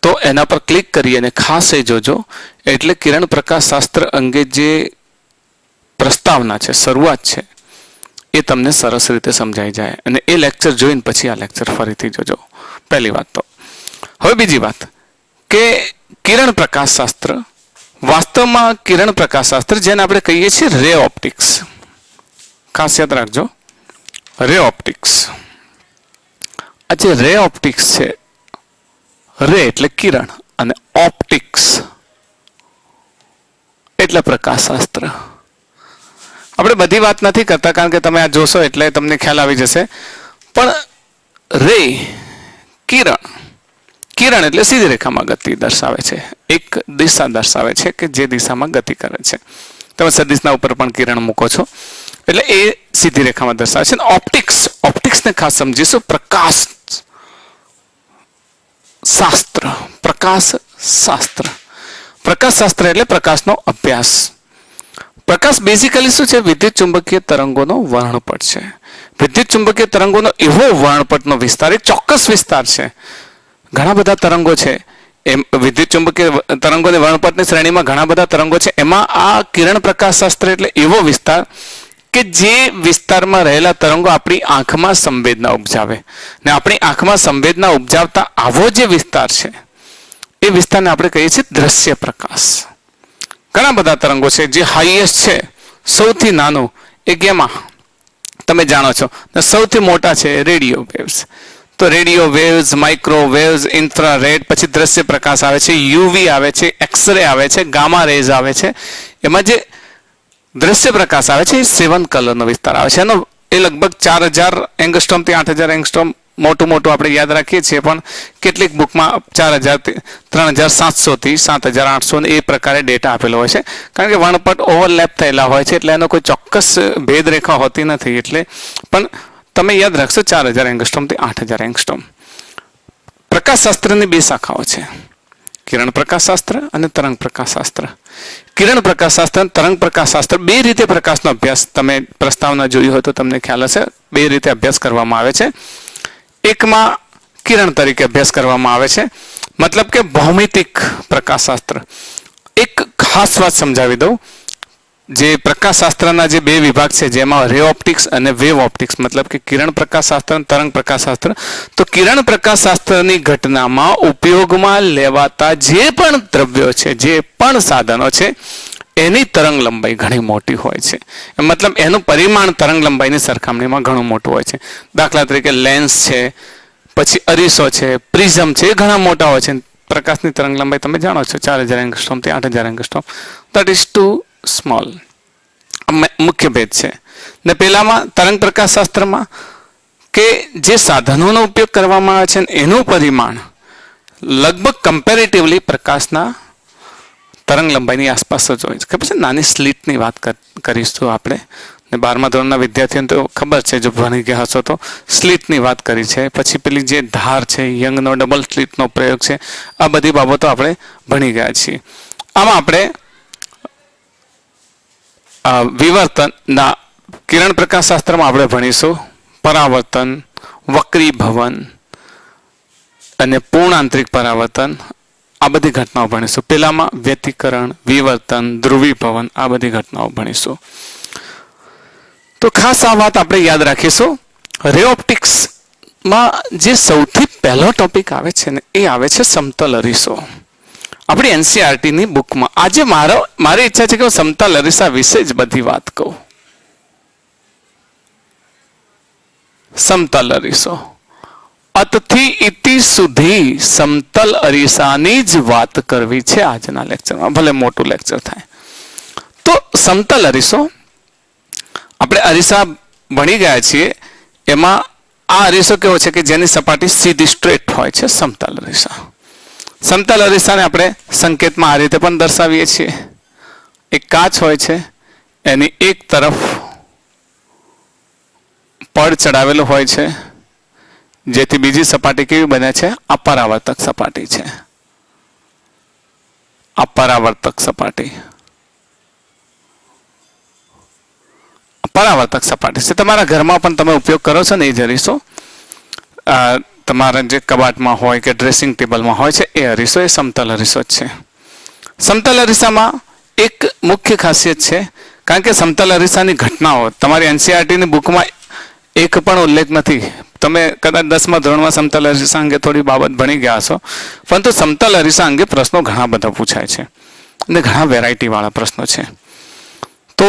તો એના પર ક્લિક કરી અને ખાસ એ જોજો. એટલે કિરણ પ્રકાશશાસ્ત્ર અંગે જે પ્રસ્તાવના છે, શરૂઆત છે, એ તમને સરસ રીતે સમજાઈ જાય અને એ લેક્ચર જોઈને પછી આ લેક્ચર ફરીથી જોજો. પહેલી વાત તો. હવે બીજી વાત કે કિરણ પ્રકાશશાસ્ત્ર, વાસ્તવમાં કિરણ પ્રકાશશાસ્ત્ર જેને આપણે કહીએ છીએ રે ઓપ્ટિક્સ, ખાસ યાદ રાખજો, રે ઓપ્ટિક્સ. આ જે રે ઓપ્ટિક્સ છે, રે એટલે કિરણ અને ઓપ્ટિક્સ એટલે પ્રકાશશાસ્ત્ર. આપણે બધી વાત નથી કરતા કારણ કે તમે આ જોશો એટલે તમને ખ્યાલ આવી જશે. પણ રે, કિરણ એટલે સીધી રેખામાં ગતિ દર્શાવે છે, એક દિશા દર્શાવે છે કે જે દિશામાં ગતિ કરે છે. તમે સદિશના ઉપર પણ કિરણ મૂકો છો એટલે એ સીધી રેખામાં દર્શાવે છે. ઓપ્ટિક્સને ખાસ સમજીશું. પ્રકાશ શાસ્ત્ર એટલે પ્રકાશનો અભ્યાસ. પ્રકાશ બેઝિકલી શું છે? વિદ્યુત ચુંબકીય તરંગોનો વર્ણપટ છે. વિદ્યુત ચુંબકીય તરંગોનો એવો વર્ણપટનો વિસ્તાર, એક ચોક્કસ વિસ્તાર છે. ઘણા બધા તરંગો છે, એમ વિદ્યુત ચુંબકીય તરંગોની વર્ણપટની શ્રેણીમાં ઘણા બધા તરંગો છે. એમાં આ કિરણ પ્રકાશશાસ્ત્ર એટલે એવો વિસ્તાર કે જે વિસ્તારમાં રહેલા તરંગો આપણી આંખમાં સંવેદના ઉપજાવે, ને આપણી આંખમાં સંવેદના ઉપજાવતા આવો જે વિસ્તાર છે એ વિસ્તારને આપણે કહીએ છીએ દ્રશ્ય પ્રકાશ. ઘણા બધા તરંગો છે. જે હાઈએસ્ટ છે, સૌથી નાનું એ ગેમા, તમે જાણો છો, સૌથી મોટા છે રેડિયો વેવ્સ. તો રેડિયો વેવ્સ, માઇક્રોવેવ્સ, ઇન્ફ્રારેડ, પછી દ્રશ્ય પ્રકાશ આવે છે, યુવી આવે છે, એક્સરે આવે છે, ગામા રેઝ આવે છે. એમાં જે દ્રશ્ય પ્રકાશ આવે છે એ 7 કલરનો વિસ્તાર આવે છે. એનો એ લગભગ 4000 એંગસ્ટ્રોમ થી 8000 એંગસ્ટ્રોમ મોટું આપણે યાદ રાખીએ છીએ, પણ કેટલીક બુકમાં 4000 3700 થી 7800 એ પ્રકારે ડેટા આપેલો હોય છે. કારણ કે વર્ણપટ ઓવરલેપ થયેલા હોય છે એટલે એનો કોઈ ચોક્કસ ભેદરેખા હોતી નથી. એટલે પણ તમે યાદ રાખશો 4000 એંગસ્ટ્રોમ થી 8000 એંગસ્ટ્રોમ. પ્રકાશશાસ્ત્રની 2 શાખાઓ છે, કિરણ પ્રકાશશાસ્ત્ર અને તરંગ પ્રકાશશાસ્ત્ર. કિરણ પ્રકાશશાસ્ત્ર અને તરંગ પ્રકાશશાસ્ત્ર 2 રીતે પ્રકાશનો અભ્યાસ, તમે પ્રસ્તાવના જોઈ હોય તો તમને ખ્યાલ હશે, 2 રીતે અભ્યાસ કરવામાં આવે છે. એકમાં કિરણ તરીકે અભ્યાસ કરવામાં આવે છે, મતલબ કે ભૌમિતિક પ્રકાશશાસ્ત્ર. એક ખાસ વાત સમજાવી દઉં, જે પ્રકાશશાસ્ત્રના જે 2 વિભાગ છે, જેમાં રે ઓપ્ટિક્સ અને વેવ ઓપ્ટિક્સ, મતલબ કે કિરણ પ્રકાશશાસ્ત્ર અને તરંગ પ્રકાશશાસ્ત્ર. તો કિરણ પ્રકાશશાસ્ત્રની ઘટનામાં ઉપયોગમાં લેવાતા જે પણ દ્રવ્યો છે, જે પણ સાધનો છે, એની તરંગ લંબાઈ ઘણી મોટી હોય છે. મતલબ એનું પરિમાણ તરંગ લંબાઈની સરખામણીમાં ઘણું મોટું હોય છે. દાખલા તરીકે લેન્સ છે, પછી અરીસો છે, પ્રિઝમ છે, એ ઘણા મોટા હોય છે. પ્રકાશની તરંગ લંબાઈ તમે જાણો છો 4000 એંગસ્ટ્રોમ થી 8000 angstrom. That is too small. મુખ્ય ભેદ છે. ને પેલામાં તરંગ પ્રકાશશાસ્ત્રમાં કે જે સાધનોનો ઉપયોગ કરવામાં આવે છે એનું પરિમાણ લગભગ કમ્પેરેટિવલી પ્રકાશના તરંગ લંબાઈની આસપાસ જ હોય છે. ખબર છે, નાની સ્લીટની વાત કરીશું આપણે, ને 12મા ધોરણના વિદ્યાર્થીઓને તો ખબર છે, જો ભણી ગયા હશો તો. સ્લીટની વાત કરી છે, પછી પેલી જે ધાર છે, યંગનો ડબલ સ્લીટનો પ્રયોગ છે, આ બધી બાબતો આપણે ભણી ગયા છીએ. આમાં આપણે વિવર્તનના કિરણ પ્રકાશશાસ્ત્રમાં આપણે ભણીશું પરાવર્તન, વક્રીભવન અને પૂર્ણાંતરિક પરાવર્તન. આ બધી ઘટનાઓ ભણીશું. પેલામાં વ્યતિકરણ, વિવર્તન, ધ્રુવીભવન, આ બધી ઘટનાઓ ભણીશું. તો ખાસ આ વાત આપણે યાદ રાખીશું. રે ઓપ્ટિક્સમાં જે સૌથી પહેલો ટોપિક આવે છે ને એ આવે છે સમતલ અરીસો. આપણી NCERTની બુકમાં આજે મારી ઈચ્છા છે કે હું સમતલ અરીસા વિશે જ બધી વાત કહું. સમતલ અરીસો, અતથી ઇતિ સુધી સમતલ અરીસાની જ વાત કરવી છે આજના લેક્ચરમાં, ભલે મોટું લેક્ચર થાય. તો સમતલ અરીસો, આપણે અરીસા ભણી ગયા છીએ, એમાં આ અરીસો કેવો છે કે જેની સપાટી સીધી સ્ટ્રેટ હોય છે, સમતલ અરીસા. સમતલ અરીસાને આપણે સંકેતમાં આ રીતે પણ દર્શાવીએ છીએ. એક કાચ હોય છે, એની એક તરફ પડ ચડાવેલું હોય છે, જેથી બીજી સપાટી કેવી બને છે? અપરાવર્તક સપાટી છે. અપરાવર્તક સપાટી, પરાવર્તક સપાટી છે. તમારા ઘરમાં પણ તમે ઉપયોગ કરો છો ને એ જ અરીસો, તમારા જે કબાટમાં હોય કે ડ્રેસિંગ ટેબલમાં હોય છે એ અરીસો, એ સમતલ અરીસો જ છે. સમતલ અરીસામાં એક મુખ્ય ખાસિયત છે, કારણ કે સમતલ અરીસાની ઘટનાઓ તમારી એનસીઆરટીની બુકમાં એક પણ ઉલ્લેખ નથી. તમે કદાચ 10મા ધોરણમાં સમતલ અરીસા અંગે થોડી બાબત ભણી ગયા હશો, પરંતુ સમતલ અરીસા અંગે પ્રશ્નો ઘણા બધા પૂછાય છે અને ઘણા વેરાયટી વાળા પ્રશ્નો છે. તો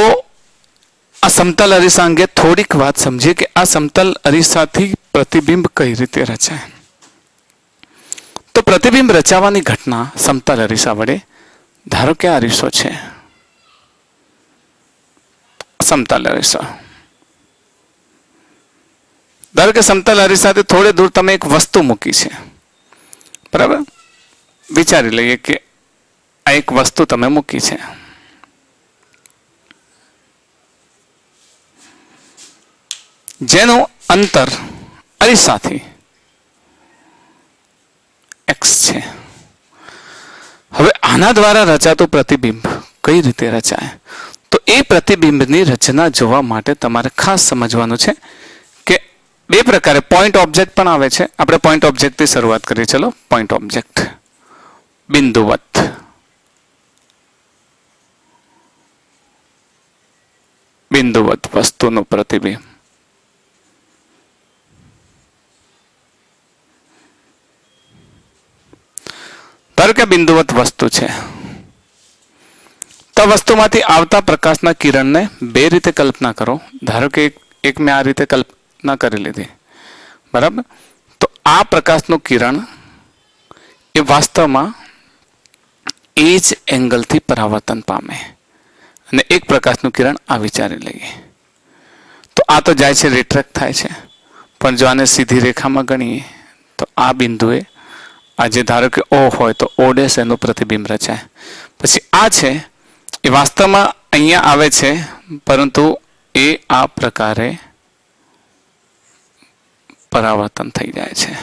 આ સમતલ અરીસા અંગે થોડીક વાત સમજીએ કે આ સમતલ અરીસાથી પ્રતિબિંબ કઈ રીતે રચાય. તો પ્રતિબિંબ રચાવાની ઘટના સમતલ અરીસા વડે, ધારો કે આ અરીસો છે, સમતલ અરીસા. ધારો કે સમતલ અરીસાથી થોડે દૂર તમે એક વસ્તુ મૂકી છે, બરાબર? વિચારી લઈએ કે આ એક વસ્તુ તમે મૂકી છે. જેનું અંતર અરીસાથી x છે. હવે આના દ્વારા રચાતું પ્રતિબિંબ કઈ રીતે રચાય? તો એ પ્રતિબિંબની રચના જોવા માટે તમારે ખાસ સમજવાનું છે કે બે પ્રકારે પોઈન્ટ ઓબ્જેક્ટ પણ આવે છે. આપણે પોઈન્ટ ઓબ્જેક્ટથી શરૂઆત કરીએ. ચલો, પોઈન્ટ ઓબ્જેક્ટ, બિંદુવત. બિંદુવત વસ્તુનું પ્રતિબિંબ. ધારો કે બિંદુવત વસ્તુ છે, તો વસ્તુમાંથી આવતા પ્રકાશના કિરણને બે રીતે કલ્પના કરો. ધારો કે એક મેં આ રીતે કલ્પના કરી લીધી, બરાબર? તો આ પ્રકાશનું કિરણ એ વાસ્તવમાં એ જ એંગલથી પરાવર્તન પામે, અને એક પ્રકાશનું કિરણ આ વિચારી લઈએ તો આ તો જાય છે, રિટ્રેક્ટ થાય છે. પણ જો આને સીધી રેખામાં ગણીએ તો આ બિંદુએ આજે ધારો કે O હોય તો O' એનું પ્રતિબિંબ રચાય. પછી આ છે એ વાસ્તવમાં અહીંયા આવે છે, પરંતુ એ આ પ્રકારે પરાવર્તન થઈ જાય છે.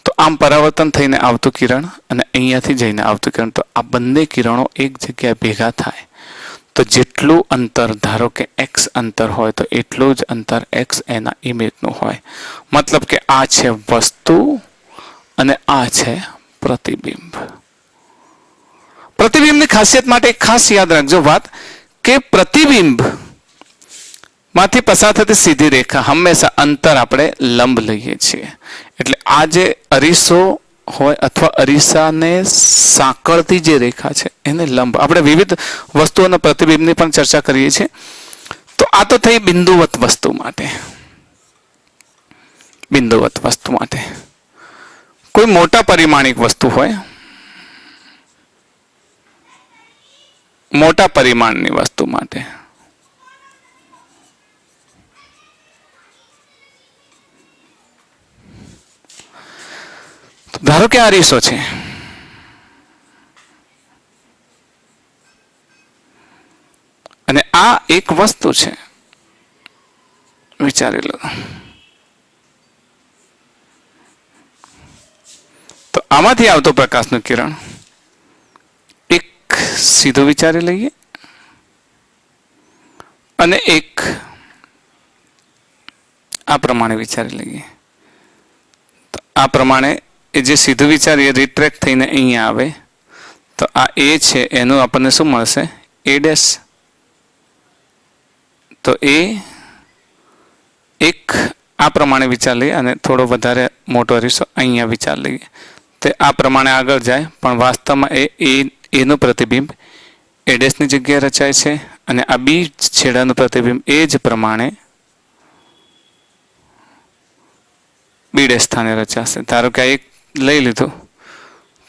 તો આમ પરાવર્તન થઈને આવતું કિરણ અને અહીંયાથી જઈને આવતું કિરણ, તો આ બંને કિરણો એક જગ્યાએ ભેગા થાય તો જેટલું અંતર, ધારો કે x અંતર હોય તો એટલું જ અંતર x એના ઇમેજનું હોય. મતલબ કે આ છે વસ્તુ અને આ છે પ્રતિબિંબ. પ્રતિબિંબની ખાસિયત માટે ખાસ યાદ રાખજો વાત કે પ્રતિબિંબ માંથી પસાર થતી સીધી રેખા હંમેશા અંતર આપણે લંબ લઈએ છીએ. એટલે આ જે અરીસો હોય અથવા અરીસાને સાંકળતી જે રેખા છે એને લંબ. આપણે વિવિધ વસ્તુઓના પ્રતિબિંબની પણ ચર્ચા કરીએ છીએ. તો આ તો થઈ બિંદુવત વસ્તુ માટે. બિંદુવત વસ્તુ માટે કોઈ મોટા પરિમાણિક વસ્તુ હોય, મોટા પરિમાણની વસ્તુ માટે ધારો કે આ અરીસો છે, અને આ એક વસ્તુ છે, વિચારી લો. તો આમાંથી આવતો પ્રકાશનું કિરણ એક સીધું વિચારી લઈએ અને એક આ પ્રમાણે વિચારી લઈએ. તો આ પ્રમાણે એ જે સીધું વિચારીએ રિટ્રેક્ટ થઈને અહીંયા આવે તો આ A છે એનું આપણને શું મળશે? A'. તો એ એક આ પ્રમાણે વિચાર લઈએ અને થોડો વધારે મોટો અરીસો અહીંયા વિચાર લઈએ. તે આ પ્રમાણે આગળ જાય, પણ વાસ્તવમાં એનું પ્રતિબિંબ A' જગ્યાએ રચાય છે અને આ B છેડાનું પ્રતિબિંબ એ જ પ્રમાણે B' સ્થાને રચાશે. ધારો કે આ એક લઈ લીધું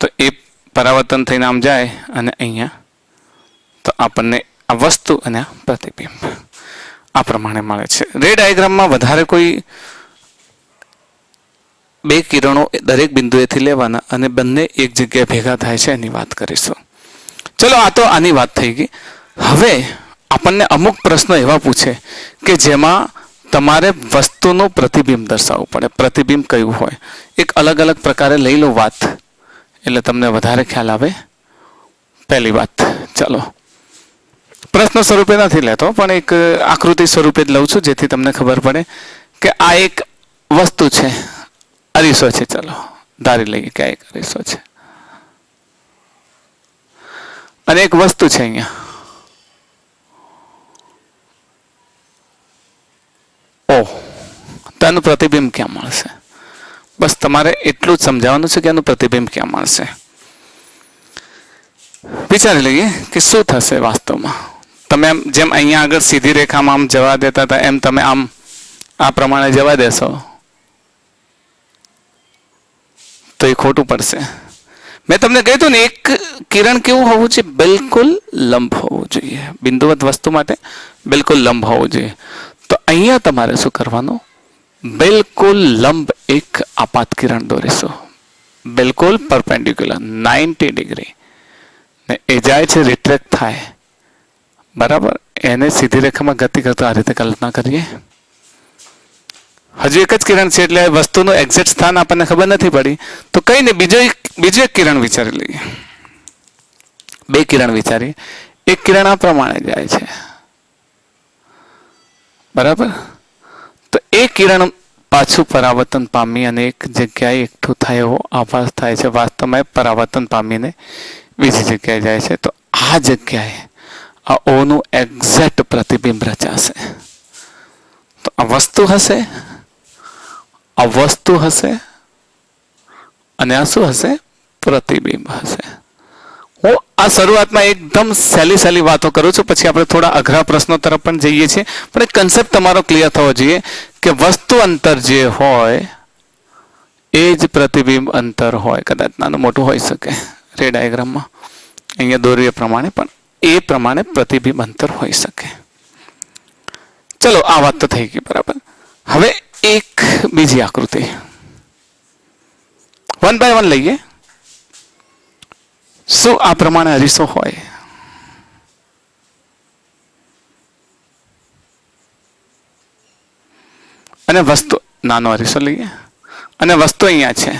તો એ પરાવર્તન થઈને આમ જાય અને અહીંયા તો આપણને આ વસ્તુ અને આ પ્રતિબિંબ આ પ્રમાણે મળે છે. રે ડાયાગ્રામમાં વધારે કોઈ બે કિરણો દરેક બિંદુએથી લેવાના અને બંને એક જગ્યાએ ભેગા થાય છે એની વાત કરીશું. ચલો, આ તો આની વાત થઈ ગઈ. હવે આપણને અમુક પ્રશ્નો એવા પૂછે કે જેમાં તમારે વસ્તુનું પ્રતિબિંબ દર્શાવવું પડે. પ્રતિબિંબ કયું હોય, એક અલગ અલગ પ્રકારે લઈ લો વાત, એટલે તમને વધારે ખ્યાલ આવે. પહેલી વાત, ચાલો પ્રશ્ન સ્વરૂપે નથી લેતો, પણ એક આકૃતિ સ્વરૂપે જ લઉં છું, જેથી તમને ખબર પડે કે આ એક વસ્તુ છે, અરીસો છે. ચાલો ધારી લઈએ કે આ એક અરીસો છે, અને એક વસ્તુ છે અહીંયા. ઓહ, તો આનું પ્રતિબિંબ ક્યાં મળશે? બસ તમારે એટલું જ સમજાવવાનું છે કે આનું પ્રતિબિંબ ક્યાં મળશે. વિચારી લઈએ કે શું થશે વાસ્તવમાં. તમે એમ જેમ અહીંયા આગળ સીધી રેખામાં આમ જવા દેતા હતા, એમ તમે આમ આ પ્રમાણે જવા દેશો તો એ ખોટું પડશે. મેં તમને કહ્યું હતું ને, એક કિરણ કેવું હોવું જોઈએ? બિલકુલ લંબ હોવું જોઈએ. બિંદુવત વસ્તુ માટે બિલકુલ લંબ હોવું જોઈએ. તો અહીંયા તમારે શું કરવાનું? બિલકુલ લંબ એક આપાત કિરણ દોરીશું, બિલકુલ પરપેન્ડિક્યુલર 90 ડિગ્રી, ને એ જાય છે, રિટ્રેક્ટ થાય, બરાબર. એને સીધી રેખામાં ગતિ કરતા આ રીતે કલ્પના કરીએ. હજુ એક જ કિરણ છે, એટલે વસ્તુનું એક્ઝેક્ટ સ્થાન આપણને ખબર નથી પડી, તો કઈ ને બીજું એક કિરણ વિચારી લઈએ. બે કિરણ વિચારીએ. એક કિરણ આ પ્રમાણે જાય છે, બરાબર. તો એ કિરણ પાછું પરાવર્તન પામી અને એક જગ્યાએ એકઠું થાય એવો આભાસ થાય છે. વાસ્તવમાં પરાવર્તન પામીને બીજી જગ્યાએ જાય છે. તો આ જગ્યાએ આ ઓનું એક્ઝેક્ટ પ્રતિબિંબ રચાશે. તો આ વસ્તુ હશે, આ વસ્તુ હશે, અને આ શું હશે? પ્રતિબિંબ હશે. હું આ શરૂઆતમાં એકદમ સહેલી વાતો કરું છું, પછી આપણે થોડા અઘરા પ્રશ્નો તરફ પણ જઈએ છીએ, પણ એક કન્સેપ્ટ તમારો ક્લિયર થવો જોઈએ કે વસ્તુ અંતર જે હોય એ જ પ્રતિબિંબ અંતર હોય. કદાચ નાનું મોટું હોઈ શકે રે ડાયાગ્રામમાં અહીંયા દોરીએ પ્રમાણે, પણ એ પ્રમાણે પ્રતિબિંબ અંતર હોઈ શકે. ચલો આ વાત તો થઈ ગઈ, બરાબર. હવે એક બીજી આકૃતિ 1 by 1 લઈએ. શું આ પ્રમાણે અરીસો હોય? અને વસ્તુ, નાનો અરીસો લઈએ, અને વસ્તુ અહીંયા છે,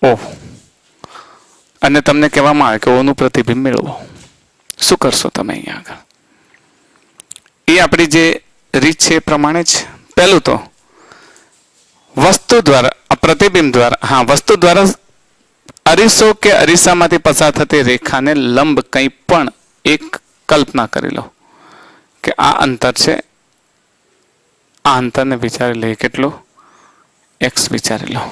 ઓહ, અને તમને કહેવામાં આવે કે ઓનું પ્રતિબિંબ મેળવો. શું કરશો તમે અહીંયા આગળ? એ આપણી જે રીત છે એ પ્રમાણે જ. પહેલું તો વસ્તુ દ્વારા, આ પ્રતિબિંબ દ્વારા, હા, વસ્તુ દ્વારા અરીસો કે અરીસામાંથી પસાર થતી રેખાને લંબ કંઈ પણ એક કલ્પના કરી લો કે આ અંતર છે. આ અંતરને વિચારી લઈએ કેટલું? x વિચારી લો.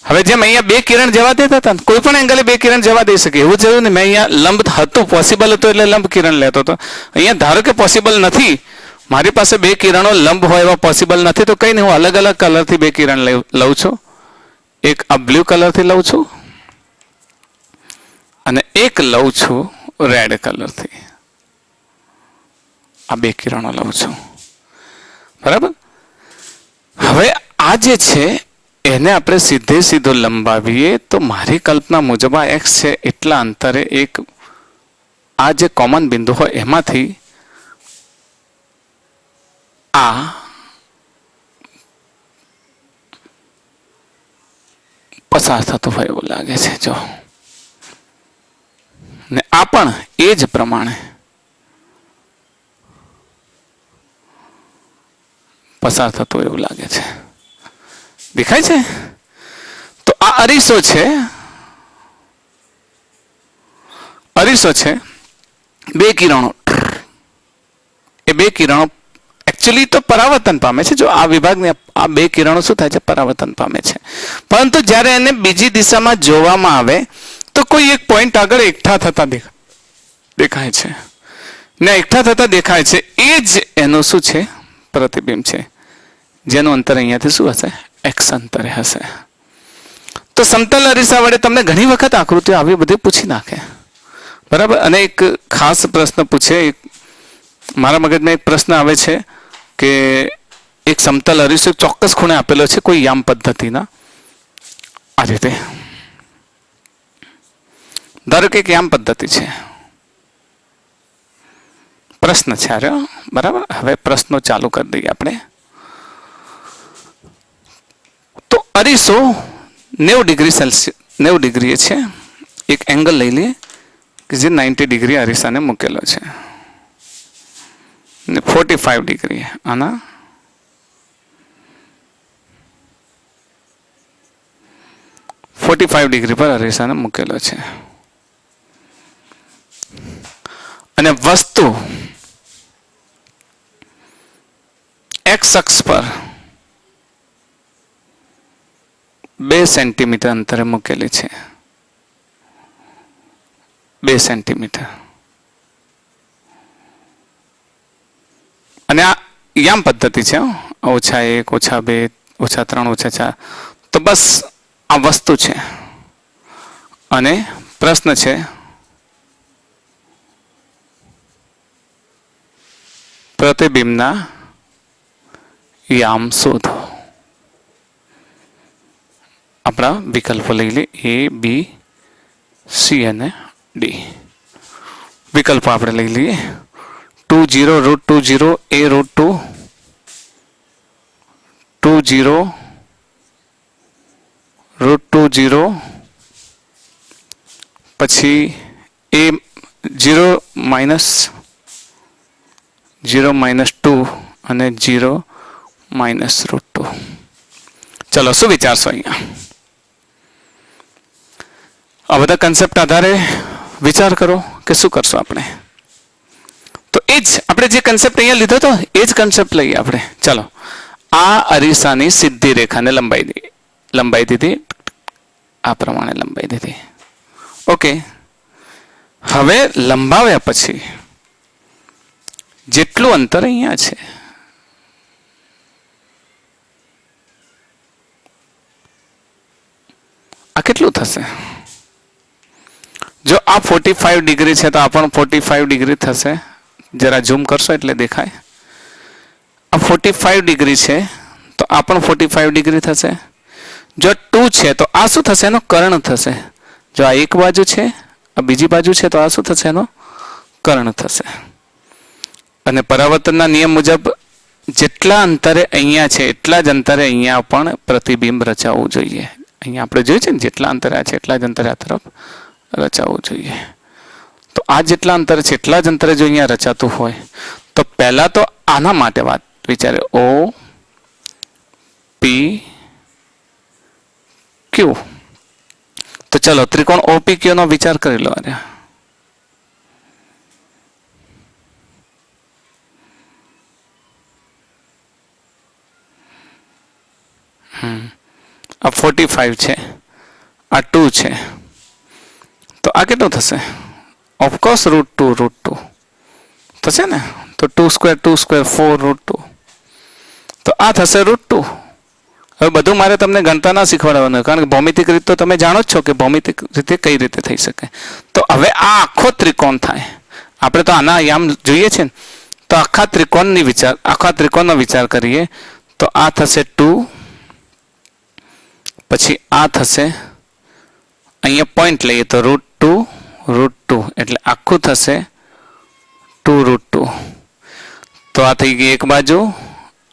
હવે જેમ અહીંયા બે કિરણ જવા દેતા હતા, કોઈ પણ એંગલે બે કિરણ જવા દઈ શકે એવું જરૂર ને. મેં અહીંયા લંબ હતું, પોસિબલ હતું એટલે લંબ કિરણ લેતો હતો. અહીંયા ધારો કે પોસિબલ નથી, મારી પાસે બે કિરણો લંબ હોય એવા પોસિબલ નથી, તો કઈ નહીં, હું અલગ અલગ કલરથી બે કિરણ લઉં છું. એક આ બ્લુ કલરથી લઉં છું, અને એક લઉં છું રેડ કલરથી. આ બે કિરણો લઉં છું, બરાબર. હવે આ જે છે એને આપણે સીધે સીધો લંબાવીએ તો મારી કલ્પના મુજબ આ x છે એટલા અંતરે એક આ જે કોમન બિંદુ હોય એમાંથી આ પસાર થતું હોય એવું લાગે છે. જો ને આ પણ એ જ પ્રમાણે પસાર થતું એવું લાગે છે. દેખાય છે? તો આ અરીસો છે, અરીસો છે, બે કિરણો, એ બે કિરણો એકચ્યુઅલી તો પરાવર્તન પામે છે. જો આ વિભાગને આ બે કિરણો શું થાય છે? પરાવર્તન પામે છે. પરંતુ જ્યારે એને બીજી દિશામાં જોવામાં આવે તો કોઈ એક પોઈન્ટ આગળ એકઠા થતા દેખાય છે, ને એકઠા થતા દેખાય છે. એ જ એનું શું છે? પ્રતિબિંબ છે, જેનું અંતર અહીંયાથી શું હશે? x અંતરે હશે. તો સમતલ અરીસા વડે તમને ઘણી વખત આકૃતિઓ આવી બધી પૂછી નાખે, બરાબર. અને એક ખાસ પ્રશ્ન પૂછે, મારા મગજમાં એક પ્રશ્ન આવે છે કે એક સમતલ અરીસો ચોક્કસ ખૂણે આપેલો છે કોઈ યામ પદ્ધતિના. આ રીતે ધારો કે એક યામ પદ્ધતિ છે, પ્રશ્ન છે આ રહ્યો, બરાબર. હવે પ્રશ્નો ચાલુ કરી દઈએ આપણે. તો અરીસો 90 ડિગ્રી સેલ્સિયસ 90 ડિગ્રી છે. એક એંગલ લઈ લઈએ કે જે 90 ડિગ્રી અરીસાને મૂકેલો છે ને 45 ડિગ્રી આના 45 ડિગ્રી પર અરીસાને મૂકેલો છે અને વસ્તુ એક્સ અક્ષ પર 2 સેન્ટીમીટર અંતરે મૂકેલી છે. 2 સેન્ટીમીટર અને આ યામ પદ્ધતિ છે. -1 -2 -3 -4 તો બસ આ વસ્તુ છે અને પ્રશ્ન છે પ્રતિબિંબના યામ શોધો. આપણા વિકલ્પો લઈ લે A, B, C અને D. વિકલ્પો આપણે લઈ લઈએ. 20 √20 A √2 20 √20 પછી A 0 -2 અને 0 -√2. ચલો શું વિચારશો અહીંયા? આ બધા કન્સેપ્ટ આધારે વિચાર કરો કે શું કરશો આપણે. તો એ જ આપણે જે કન્સેપ્ટ અહીંયા લીધો હતો એ જ કન્સેપ્ટ લઈએ આપણે. ચલો આ અરીસાની સીધી રેખાને લંબાઈ દીધી આ પ્રમાણે લંબાઈ દીધી. ઓકે, હવે લંબાવ્યા પછી જેટલું અંતર અહીંયા છે આ કેટલું થશે? જો આ 45 ડિગ્રી છે તો આ પણ 45 ડિગ્રી થશે. જરા ઝૂમ કરશો એટલે દેખાય. આ 45 ડિગ્રી છે તો આ પણ 45 ડિગ્રી થશે. જો 2 છે તો આ શું થશે? એનો કર્ણ થશે. જો આ એક બાજુ છે આ બીજી બાજુ છે તો આ શું થશે? એનો કર્ણ થશે. અને પરાવર્તનના નિયમ મુજબ જેટલા અંતરે અહીંયા છે એટલા જ અંતરે અહીંયા પણ પ્રતિબિંબ રચાવવું જોઈએ. અહીંયા આપણે જોયું છે ને જેટલા અંતરે આ છે એટલા જ અંતરે આ તરફ રચાવવું જોઈએ. તો આ જેટલા અંતરે છે એટલા જ અંતરે જો અહીંયા રચાતું હોય તો પહેલા તો આના માટે વાત વિચારે O P Q. તો ચલો ત્રિકોણ OPQ નો વિચાર કરી લો. અરે આ 45 છે આ 2 છે તો આ કેટલું થશે? ઓફકોર્સ √2 થશે ને. તો 2 સ્ક્વેર 4 √2 તો આ થશે √2. હવે બધું મારે તમને ગણતા ના શીખવાડવાનું કારણ કે ભૌમિતિક રીત તો તમે જાણો જ છો કે ભૌમિતિક રીતે કઈ રીતે થઈ શકે. તો હવે આ આખો ત્રિકોણ થાય. આપણે તો આના યામ જોઈએ છે ને તો આખા ત્રિકોણનો વિચાર કરીએ તો આ થશે 2 પછી આ થશે અહીંયા પોઈન્ટ લઈએ તો √2 એટલે આખું થશે 2 √2. તો આ થઈ ગઈ એક બાજુ,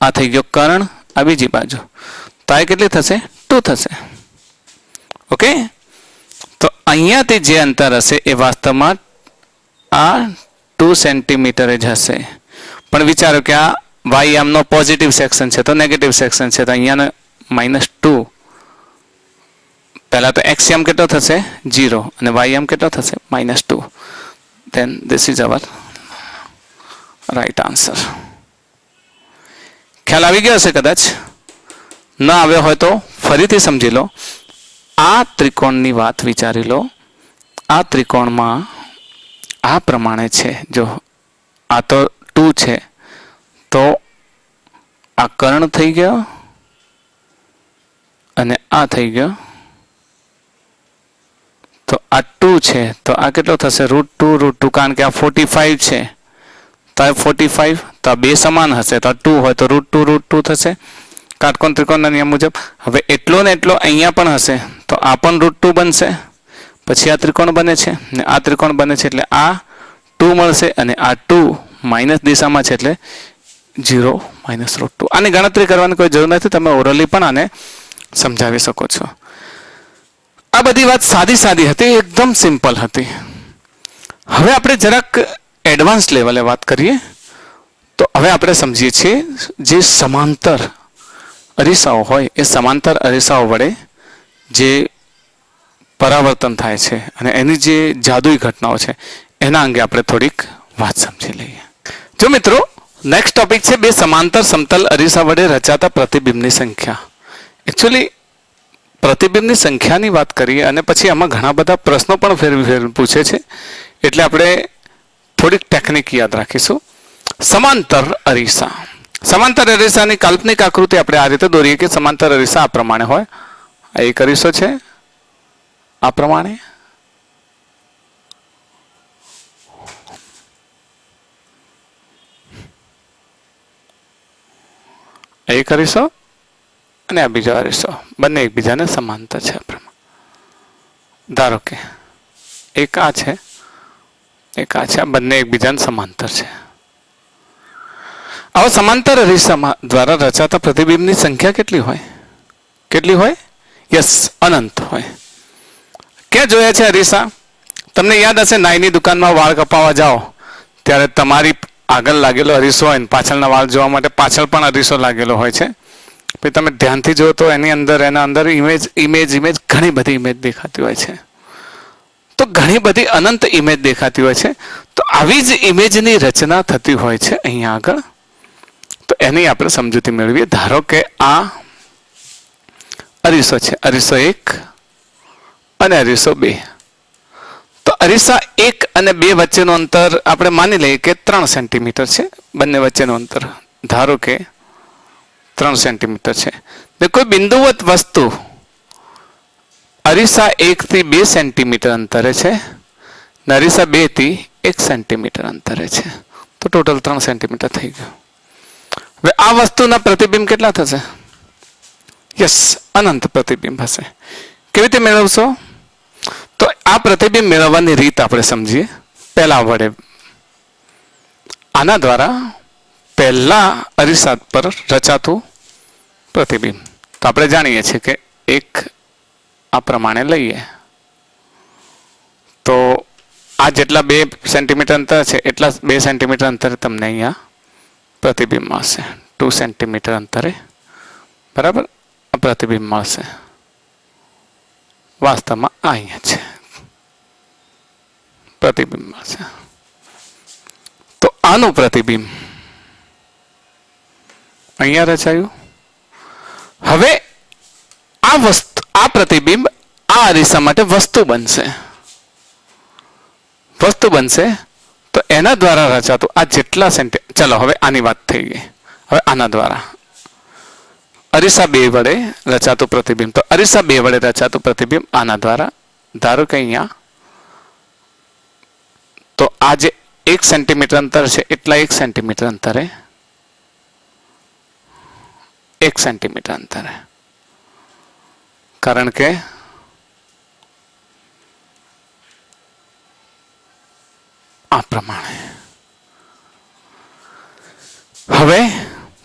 આ થઈ ગયો કર્ણ, આ બીજી બાજુ. તો આ કેટલી થશે? 2 થશે. ઓકે, તો અહીંયાથી જે અંતર હશે એ વાસ્તવમાં આ 2 સેન્ટીમીટર જ હશે. પણ વિચારો કે આ વાય યામનો પોઝિટિવ સેક્શન છે તો નેગેટિવ સેક્શન છે તો અહીંયાનો -2. પહેલા તો એક્સ યામ કેટલો થશે? 0 અને વાય યામ કેટલો થશે? -2. Then this is our right answer. ખ્યાલ આવી ગયો હશે કદાચ. ન આવ્યો હોય તો ફરીથી સમજી લો. આ ત્રિકોણની વાત વિચારી લો. આ ત્રિકોણમાં આ પ્રમાણે છે. જો આ તો 2 છે તો આ કર્ણ થઈ ગયો અને આ થઈ ગયો. તો આ 2 છે તો આ કેટલો થશે? √2 કારણ કે આ 45 છે તો આ 45 તો આ બે સમાન હશે તો આ 2 હોય તો √2 થશે કાટકોણ ત્રિકોણના નિયમ મુજબ. હવે એટલો ને એટલો અહીંયા પણ હશે તો આ પણ √2 બનશે. પછી આ ત્રિકોણ બને છે ને આ ત્રિકોણ બને છે એટલે આ 2 મળશે અને આ 2 માઇનસ દિશામાં છે એટલે 0 -√2. આની ગણતરી કરવાની કોઈ જરૂર નથી, તમે ઓરલી પણ આને સમજાવી શકો છો. આ બધી વાત સાદી સાદી હતી, એકદમ સિમ્પલ હતી. હવે આપણે જરાક એડવાન્સ લેવલે વાત કરીએ તો હવે આપણે સમજીએ છીએ જે સમાંતર અરીસાઓ હોય એ સમાંતર અરીસાઓ વડે જે પરાવર્તન થાય છે અને એની જે જાદુઈ ઘટનાઓ છે એના અંગે આપણે થોડીક વાત સમજી લઈએ. જો મિત્રો, નેક્સ્ટ ટોપિક છે બે સમાંતર સમતલ અરીસા વડે રચાતા પ્રતિબિંબની સંખ્યા. એકચ્યુઅલી પ્રતિબિંબની સંખ્યાની વાત કરીએ અને પછી આમાં ઘણા બધા પ્રશ્નો પણ ફેરવી પૂછે છે, એટલે આપણે થોડીક ટેકનિક યાદ રાખીશું. સમાંતર અરીસા. સમાંતર અરીસાની કાલ્પનિક આકૃતિ આપણે આ રીતે દોરીએ કે સમાંતર અરીસા આ પ્રમાણે હોય. આ એક અરીસો છે, આ પ્રમાણે. એક અરીસો અને આ બીજો અરીસો, બંને એકબીજાને સમાંતર છે. ધારો કે એક આ છે, એક આ છે, આ બંને એકબીજાને સમાંતર છે. આવા સમાંતર અરીસા દ્વારા રચાતા પ્રતિબિંબની સંખ્યા કેટલી હોય? કેટલી હોય? યસ, અનંત હોય. ક્યાં જોયા છે અરીસા? તમને યાદ હશે, નાઈની દુકાનમાં વાળ કપાવવા જાઓ ત્યારે તમારી આગળ લાગેલો અરીસો હોય ને પાછળના વાળ જોવા માટે પાછળ પણ અરીસો લાગેલો હોય છે. પછી તમે ધ્યાનથી જુઓ તો એના અંદર ઇમેજ ઘણી બધી ઇમેજ દેખાતી હોય છે. તો ઘણી બધી અનંત ઇમેજ દેખાતી હોય છે. તો આવી જ ઇમેજની રચના થતી હોય છે અહીંયા આગળ. તો એની આપણે સમજૂતી મેળવીએ. ધારો કે આ અરીસો છે, અરીસો 1 અને અરીસો 2. તો અરીસા 1 અને 2 વચ્ચેનું અંતર આપણે માની લઈએ કે 3 સેન્ટીમીટર છે. બંને વચ્ચેનું અંતર ધારો કે 3 સેન્ટીમીટર છે. ને કોઈ બિંદુવત વસ્તુ અરીસા 1 થી 2 સેન્ટીમીટર અંતરે છે ને અરીસા 2 થી 1 સેન્ટીમીટર અંતરે છે. તો ટોટલ 3 સેન્ટીમીટર થઈ ગયું. હવે આ વસ્તુના પ્રતિબિંબ કેટલા થશે? યસ, અનંત પ્રતિબિંબ હશે. કેવી રીતે મેળવશો? તો આ પ્રતિબિંબ મેળવવાની રીત આપણે સમજીએ. પહેલા વડે આના દ્વારા પહેલા અરીસા પર રચાતું પ્રતિબિંબ. તો આપણે જાણીએ છીએ કે એક આ પ્રમાણે લઈએ તો આ જેટલા 2 સેન્ટીમીટર અંતર છે એટલા 2 સેન્ટીમીટર અંતરે તમને અહીંયા પ્રતિબિંબ મળશે. 2 સેન્ટીમીટર અંતરે, બરાબર, આ પ્રતિબિંબ મળશે. વાસ્તવમાં અહીંયા છે પ્રતિબિંબ મળશે. તો આનું પ્રતિબિંબ અહીંયા રચાયું. હવે આ પ્રતિબિંબ આ અરીસા માટે વસ્તુ બનશે. વસ્તુ બનશે તો એના દ્વારા રચાતું આ જેટલા ચલો હવે આની વાત થઈ ગઈ. હવે આના દ્વારા અરીસા 2 વડે રચાતું પ્રતિબિંબ. તો અરીસા 2 વડે રચાતું પ્રતિબિંબ આના દ્વારા. ધારો કે અહીંયા તો આ જે 1 સેન્ટીમીટર અંતર છે એટલા 1 સેન્ટીમીટર અંતરે 1 સેન્ટીમીટર અંતરે, કારણ કે આ પ્રમાણે. હવે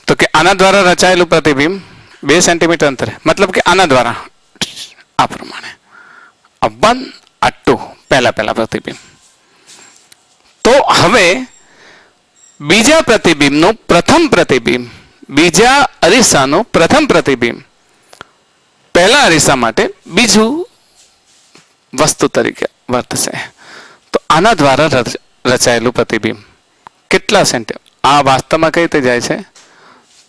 તો કે આના દ્વારા રચાયેલું પ્રતિબિંબ 2 સેન્ટીમીટર અંતરે, મતલબ કે આના દ્વારા આ પ્રમાણે આ 1 આ 2 પહેલા પ્રતિબિંબ. તો હવે બીજા પ્રતિબિંબનું પ્રથમ પ્રતિબિંબ, બીજા અરીસાનું પ્રથમ પ્રતિબિંબ પહેલા અરીસા માટે બીજું વસ્તુ તરીકે વર્તશે. તો આના દ્વારા રચાયેલું પ્રતિબિંબ કેટલા સેન્ટીમીટર? આ વાસ્તવમાં કઈ રીતે જાય છે?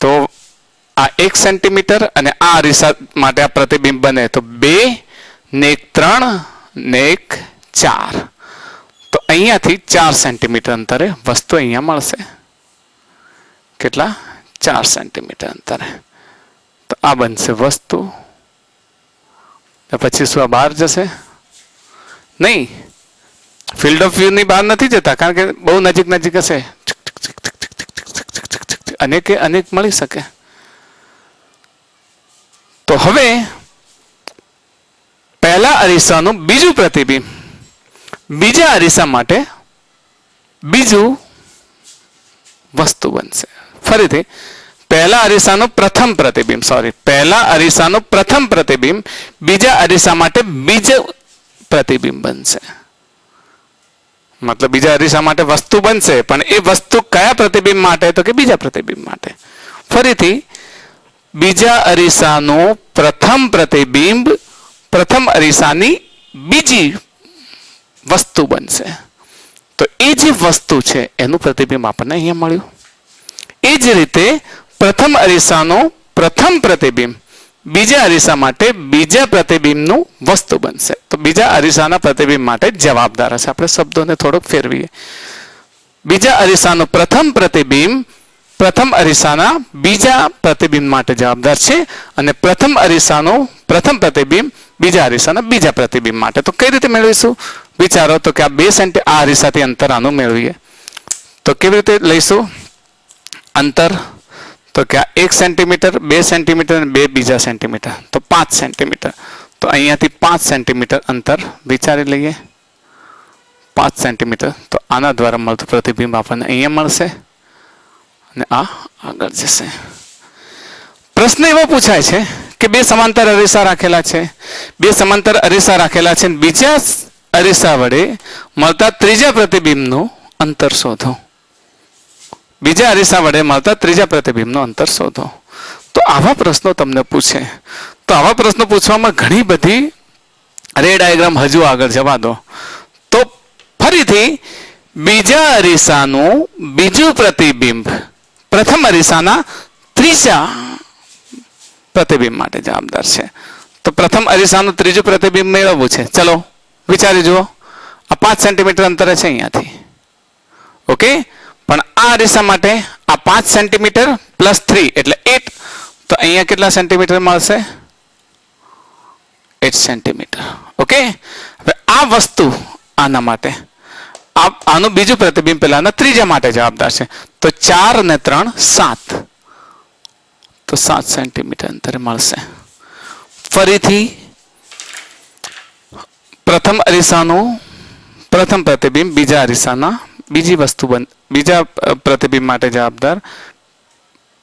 તો આ 1 સેન્ટીમીટર અને આ અરીસા માટે આ પ્રતિબિંબ બને તો 2 ને 1 3 ને 1 4. તો અહીંયાથી 4 સેન્ટીમીટર અંતરે વસ્તુ અહીંયા મળશે. કેટલા? 4 સેન્ટીમીટર અંતરે. તો આ બનશે વસ્તુ. પછી શું આ બહાર જશે? નહીં, ફિલ્ડ ઓફ વ્યૂ ની બહાર નથી જતા, કારણ કે બહુ નજીક હશે. અનેક મળી શકે. તો હવે પહેલા અરીસાનું બીજું પ્રતિબિંબ બીજા અરીસા માટે બીજું વસ્તુ બનશે. ફરીથી પહેલા અરીસાનું પ્રથમ પ્રતિબિંબ પહેલા અરીસાનું પ્રથમ પ્રતિબિંબ બીજા અરીસા માટે બીજું પ્રતિબિંબ બનશે. મતલબ બીજા અરીસા માટે વસ્તુ બનશે, પણ એ વસ્તુ કયા પ્રતિબિંબ માટે? તો કે બીજા પ્રતિબિંબ માટે. ફરીથી બીજા અરીસાનું પ્રથમ પ્રતિબિંબ પ્રથમ અરીસાની બીજી વસ્તુ બનશે. તો એ જે વસ્તુ છે એનું પ્રતિબિંબ આપણને અહીંયા મળ્યું. એ જ રીતે પ્રથમ અરીસાનું પ્રથમ પ્રતિબિંબ બીજા અરીસા માટે બીજા પ્રતિબિંબનું વસ્તુ બનશે. તો બીજા અરીસાના પ્રતિબિંબ માટે જવાબદાર હશે. આપણે શબ્દોને થોડોક ફેરવીએ. બીજા અરીસાનું પ્રથમ પ્રતિબિંબ પ્રથમ અરીસાના બીજા પ્રતિબિંબ માટે જવાબદાર છે, અને પ્રથમ અરીસાનું પ્રથમ પ્રતિબિંબ બીજા અરીસાના બીજા પ્રતિબિંબ માટે. તો કઈ રીતે મેળવીશું? વિચારો તો કે આ અરીસાથી અંતર આનું મેળવીએ તો કેવી રીતે લઈશું અંતર? તો કે 1 સેન્ટીમીટર, 2 સેન્ટીમીટર અને 2 બીજા સેન્ટીમીટર, તો 5 સેન્ટીમીટર. તો અહીંયાથી 5 સેન્ટીમીટર અંતર વિચારી લઈએ. 5 સેન્ટીમીટર. તો આના દ્વારા મળતું પ્રતિબિંબ આપણને અહીંયા મળશે અને આ આગળ જશે. પ્રશ્ન એવો પૂછાય છે કે બે સમાંતર અરીસા રાખેલા છે, બીજા અરીસા વડે મળતા ત્રીજા પ્રતિબિંબનું અંતર શોધો. બીજા અરીસા વડે મળતા ત્રીજા પ્રતિબિંબનું અંતર શોધો. તો આવા પ્રશ્નો તમને પૂછે. તો આવા પ્રશ્નો પૂછવામાં ઘણી બધી રે ડાયાગ્રામ હજુ આગળ જવા દો. તો ફરીથી બીજા અરીસાનું બીજું પ્રતિબિંબ પ્રથમ અરીસાના ત્રીજા પ્રતિબિંબ માટે જવાબદાર છે. તો પ્રથમ અરીસાનું ત્રીજું પ્રતિબિંબ મેળવવું છે. ચલો વિચારી જુઓ. આ 5 સેન્ટીમીટર અંતરે છે અહીંયાથી. ઓકે, પણ આ અરીસા માટે આ 5 સેન્ટીમીટર પ્લસ 3 એટલે 8. તો અહીંયા કેટલા સેન્ટીમીટર મળશે? 8 સેન્ટીમીટર. ઓકે, હવે આ વસ્તુ આના માટે આનું બીજું પ્રતિબિંબ પેલાના ત્રીજા માટે જવાબદાર છે. તો 4 અને 3 7. તો 7 સેન્ટીમીટર અંતરે મળશે. ફરીથી પ્રથમ અરીસાનું પ્રથમ પ્રતિબિંબ બીજા અરીસાના બીજા પ્રતિબિંબ માટે જવાબદાર.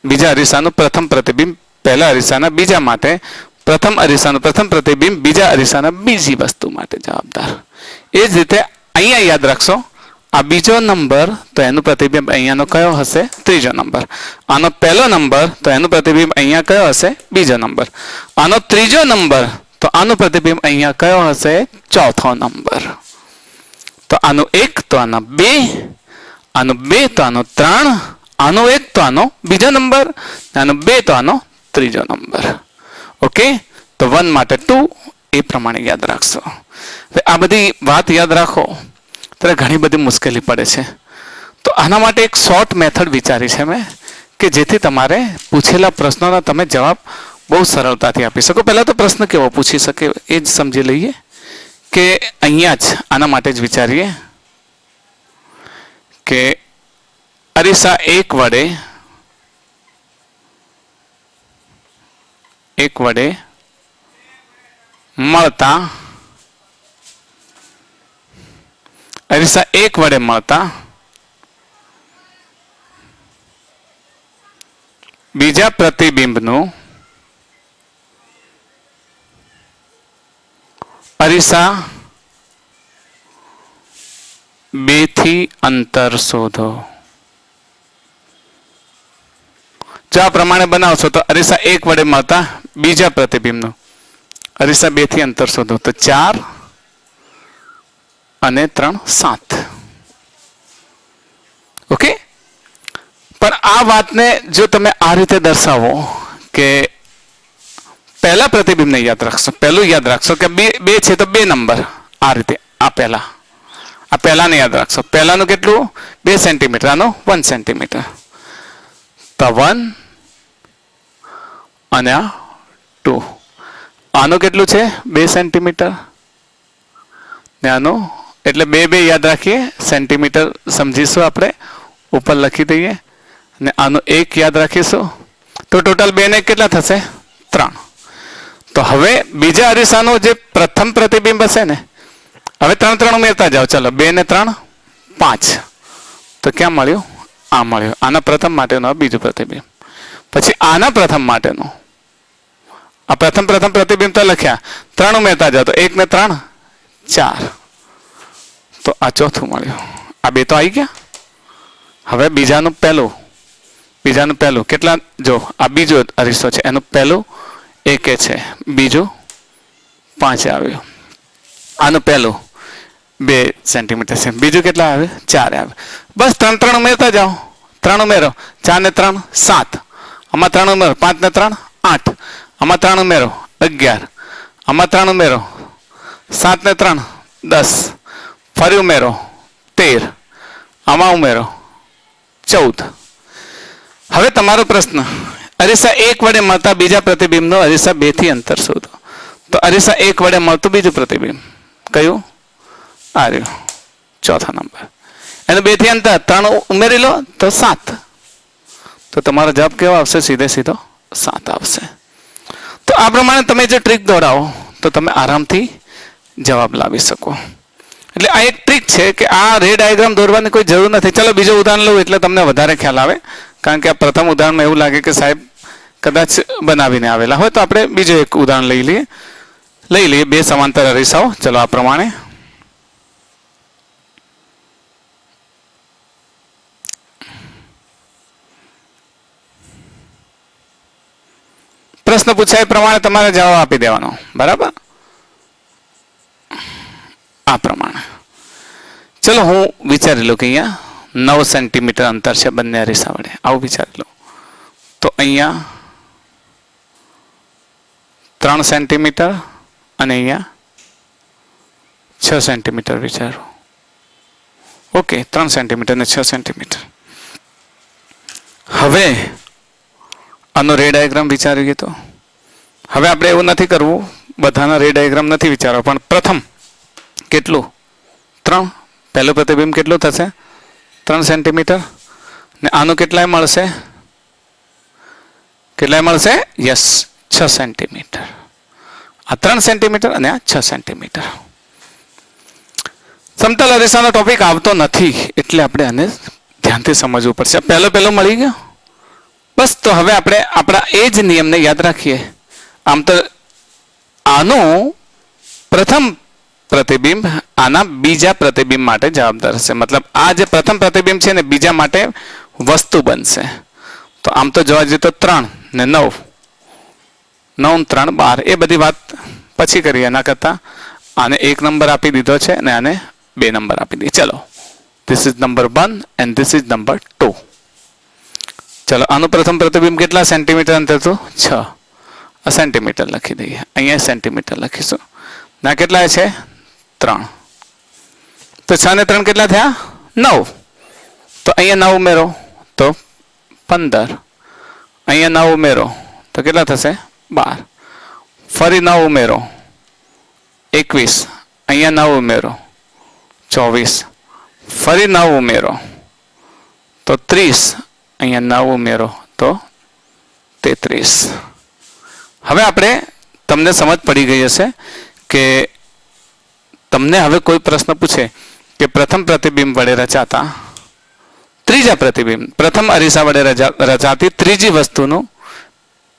બીજા અરીસાનું પ્રથમ પ્રતિબિંબ પહેલા અરીસાના બીજા માટે, પ્રથમ અરીસાનું પ્રથમ પ્રતિબિંબ બીજા અરીસાના બીજી વસ્તુ માટે જવાબદાર. એ જ રીતે અહીંયા યાદ રાખશો, આ બીજો નંબર તો એનું પ્રતિબિંબ અહીંયાનો કયો હશે? ત્રીજો નંબર. આનો પહેલો નંબર તો એનું પ્રતિબિંબ અહીંયા કયો હશે? બીજો નંબર. આનો ત્રીજો નંબર તો આનું પ્રતિબિંબ અહીંયા કયો હશે? ચોથો નંબર. તો આનું 1 તો આના 2, આનું 2 તો આનો 3, આનો 1 તો આનો બીજો નંબર, આનો 2 તો આનો ત્રીજો નંબર. ઓકે, તો 1 માટે 2 એ પ્રમાણે યાદ રાખશો. આ બધી વાત યાદ રાખો ત્યારે ઘણી બધી મુશ્કેલી પડે છે. તો આના માટે એક શોર્ટ મેથડ વિચારી છે મેં, કે જેથી તમારે પૂછેલા પ્રશ્નોના તમે જવાબ બહુ સરળતાથી આપી શકો. પહેલાં તો પ્રશ્ન કેવો પૂછી શકે એ જ સમજી લઈએ, કે અહીંયા જ આના માટે જ વિચારીએ કે અરીસા 1 વડે મળતા અરીસા 1 વડે મળતા બીજા પ્રતિબિંબનું અરીસા 2 થી અંતર શોધો. જો આ પ્રમાણે બનાવશો તો અરીસા 1 વડે મળતા બીજા પ્રતિબિંબનું અરીસા 2 થી અંતર શોધો. તો 4 અને 3 7. ઓકે, પણ આ વાતને જો તમે આ રીતે દર્શાવો કે પહેલા પ્રતિબિંબને યાદ રાખશો, પહેલું યાદ રાખશો કે 2 છે તો 2 નંબર. આ રીતે આ પહેલાને યાદ રાખશો. પહેલાનું કેટલું? 2 સેન્ટીમીટર, આનું 1 સેન્ટીમીટર. તો 1 અને આ 2. આનું કેટલું છે? 2 સેન્ટીમીટર ને આનું, એટલે 2 યાદ રાખીએ, સેન્ટીમીટર સમજીશું આપણે, ઉપર લખી દઈએ. ને આનું 1 યાદ રાખીશું. તો ટોટલ 2 ને કેટલા થશે? 3. તો હવે બીજા અરીસાનું જે પ્રથમ પ્રતિબિંબ હશે ને, હવે 3 ઉમેરતા જાઓ. ચલો 2 ને 3 5. તો ક્યાં મળ્યું? આ મળ્યો. આના પ્રથમ માટેનો બીજું પ્રતિબિંબ. પછી આના પ્રથમ માટેનું આ પ્રથમ પ્રતિબિંબ તો લખ્યા, 3 ઉમેરતા જાઓ તો 1 ને 3 4, તો આ ચોથું મળ્યું. આ બે તો આવી ગયા. હવે બીજાનું પહેલું કેટલા, જો આ બીજો અરીસો છે, એનું પહેલું 1 છે, બીજું 5 આવ્યું. આનું પહેલું 2 સેન્ટીમીટર છે, બીજું કેટલા આવે 4 આવે. બસ 3 ઉમેરતા જાઓ. 3 ઉમેરો, 4 ને 3 7, આમાં 3 ઉમેરો, 5 ને 3 8, આમાં 3 ઉમેરો 11, આમાં 3 ઉમેરો 7 ને 3 10, ફરી ઉમેરો 13, આમાં ઉમેરો 14. હવે તમારો પ્રશ્ન, અરીસા 1 વડે મળતા બીજા પ્રતિબિંબનો અરીસા 2 થી અંતર શોધો. તો અરીસા 1 વડે મળતું બીજું પ્રતિબિંબ કયું? આ રહ્યું, ચોથા નંબર. એનું 2 થી અંતર 3 ઉમેરી લો તો 7. તો તમારો જવાબ કેવો આવશે? સીધો 7 આવશે. તો આ પ્રમાણે તમે જો ટ્રીક દોડાવો તો તમે આરામથી જવાબ લાવી શકો. એટલે આ એક ટ્રીક છે કે આ રે ડાયાગ્રામ દોરવાની કોઈ જરૂર નથી. ચલો બીજું ઉદાહરણ લઉં એટલે તમને વધારે ખ્યાલ આવે, કારણ કે આ પ્રથમ ઉદાહરણમાં એવું લાગે કે સાહેબ કદાચ બનાવીને આવેલા હોય. તો આપણે બીજું એક ઉદાહરણ લઈ લઈએ 2 સમાંતર અરીસાઓ. ચલો આ પ્રમાણે પ્રશ્ન પૂછાય એ પ્રમાણે તમારે જવાબ આપી દેવાનો. બરાબર? આ પ્રમાણે ચલો હું વિચારી લઉં કે અહીંયા 9 સેન્ટીમીટર અંતર છે બંને અરીસા વડે. આવું વિચારી લઉં તો અહીંયા 3 સેન્ટીમીટર અને અહીંયા 6 સેન્ટીમીટર વિચારો. ઓકે, 3 સેન્ટીમીટર અને 6 સેન્ટીમીટર. હવે આનો રે ડાયાગ્રામ વિચારીએ તો હવે આપણે એવું નથી કરવું, બધાના રે ડાયાગ્રામ નથી વિચારવા, પણ પ્રથમ કેટલું 3, પહેલું પ્રતિબિંબ કેટલું થશે 3 સેન્ટીમીટર, ને આનું કેટલાય મળશે યસ 6 સેન્ટીમીટર. આ 3 સેન્ટીમીટર અને આ 6 સેન્ટીમીટર. સમતલ અરીસાનો ટોપિક આવતો નથી એટલે આપણે આને ધ્યાનથી સમજવું પડશે. પહેલો મળી ગયો. બસ, તો હવે આપણે આપણા એ જ નિયમને યાદ રાખીએ. આમ તો આનું પ્રથમ પ્રતિબિંબ આના બીજા પ્રતિબિંબ માટે જવાબદાર હશે. મતલબ આ જે પ્રથમ પ્રતિબિંબ છે ને બીજા માટે વસ્તુ બનશે. તો આમ તો જોવા જઈએ તો 3 ને 9, 9 3 12, એ બધી વાત પછી કરીએ. એના કરતાં આને 1 નંબર આપી દીધો છે અને આને 2 નંબર આપી દઈએ. ચલો, this is number 1 and this is number 2. ચલો, આનું પ્રથમ પ્રતિબિંબ કેટલા સેન્ટીમીટર અંતર હતું? 6. આ સેન્ટીમીટર લખી દઈએ, અહીંયા સેન્ટીમીટર લખીશું. ના કેટલા છે? 3. તો 6 ને 3 કેટલા થયા? 9. તો અહીંયા 9 ઉમેરો તો 15, અહીંયા 9 ઉમેરો તો કેટલા થશે? 12. ફરી 9 ઉમેરો 21, અહીંયા 9 ઉમેરો 24, ફરી 9 ઉમેરો તો 30, અહીંયા 9 ઉમેરો તો 33. હવે આપણે તમને સમજ પડી ગઈ હશે કે તમને હવે કોઈ પ્રશ્ન પૂછે કે પ્રથમ પ્રતિબિંબ વડે રચાતા ત્રીજા પ્રતિબિંબ, પ્રથમ અરીસા વડે રચાતી ત્રીજી વસ્તુનું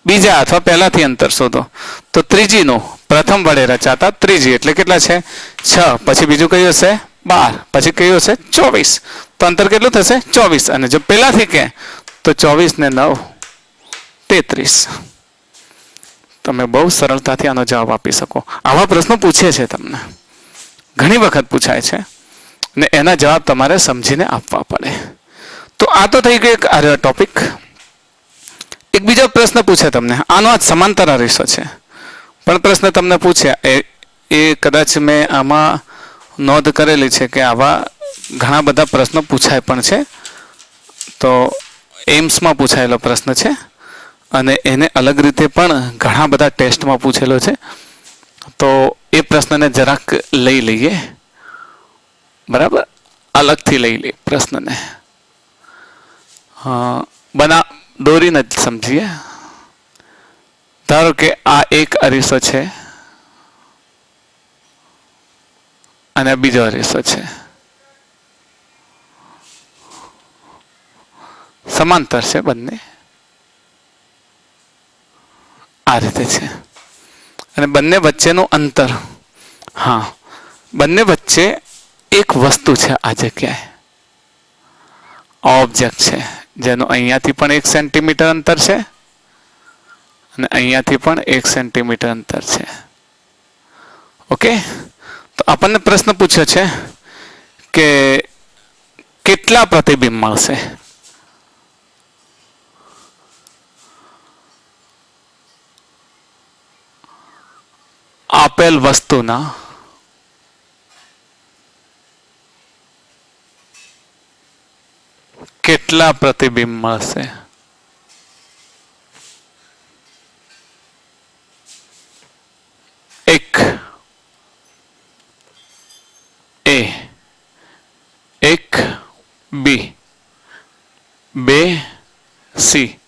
બીજા અથવા પહેલાથી અંતર શોધો. તો ત્રીજીનું પ્રથમ વડે રચાતા ત્રીજી એટલે કેટલા છે? 6. પછી બીજું કયું હશે? 12. પછી કયું હશે? 24. તો અંતર કેટલું થશે? 24. અને જો પહેલાથી કે તો 24 ને 9 33. તમે બહુ સરળતાથી આનો જવાબ આપી શકો. આવા પ્રશ્નો પૂછે છે તમને, ઘણી વખત પૂછાય છે, ને એના જવાબ તમારે સમજીને આપવા પડે. તો આ તો થઈ ગયો એક ટોપિક. એક બીજો પ્રશ્ન પૂછે તમને, આનો આ સમાંતર અરીસો છે, પણ પ્રશ્ન તમને પૂછે એ કદાચ મેં આમાં નોંધ કરેલી છે કે આવા ઘણા બધા પ્રશ્નો પૂછાય પણ છે. તો એમ્સમાં પૂછાયેલો પ્રશ્ન છે અને એને અલગ રીતે પણ ઘણા બધા ટેસ્ટમાં પૂછેલો છે. તો એ પ્રશ્નને જરાક લઈ લઈએ. બરાબર, અલગથી લઈ લઈએ પ્રશ્નને. દોરીને જ સમજીએ. ધારો કે આ એક અરીસો છે અને બીજો અરીસો છે. સમાંતર છે બંને, આ રીતે છે. અને બંને વચ્ચેનું અંતર, હા, બંને વચ્ચે એક વસ્તુ છે આ જગ્યાએ, ઓબ્જેક્ટ છે જેનું અહીંયાથી પણ 1 સેન્ટીમીટર અંતર છે અને અહીંયાથી પણ 1 સેન્ટીમીટર અંતર છે. ઓકે, તો આપણને પ્રશ્ન પૂછ્યો છે કે કેટલા પ્રતિબિંબ મળશે. આપેલ વસ્તુના કેટલા પ્રતિબિંબ મળશે. એક એ, એક બી, 2 સી,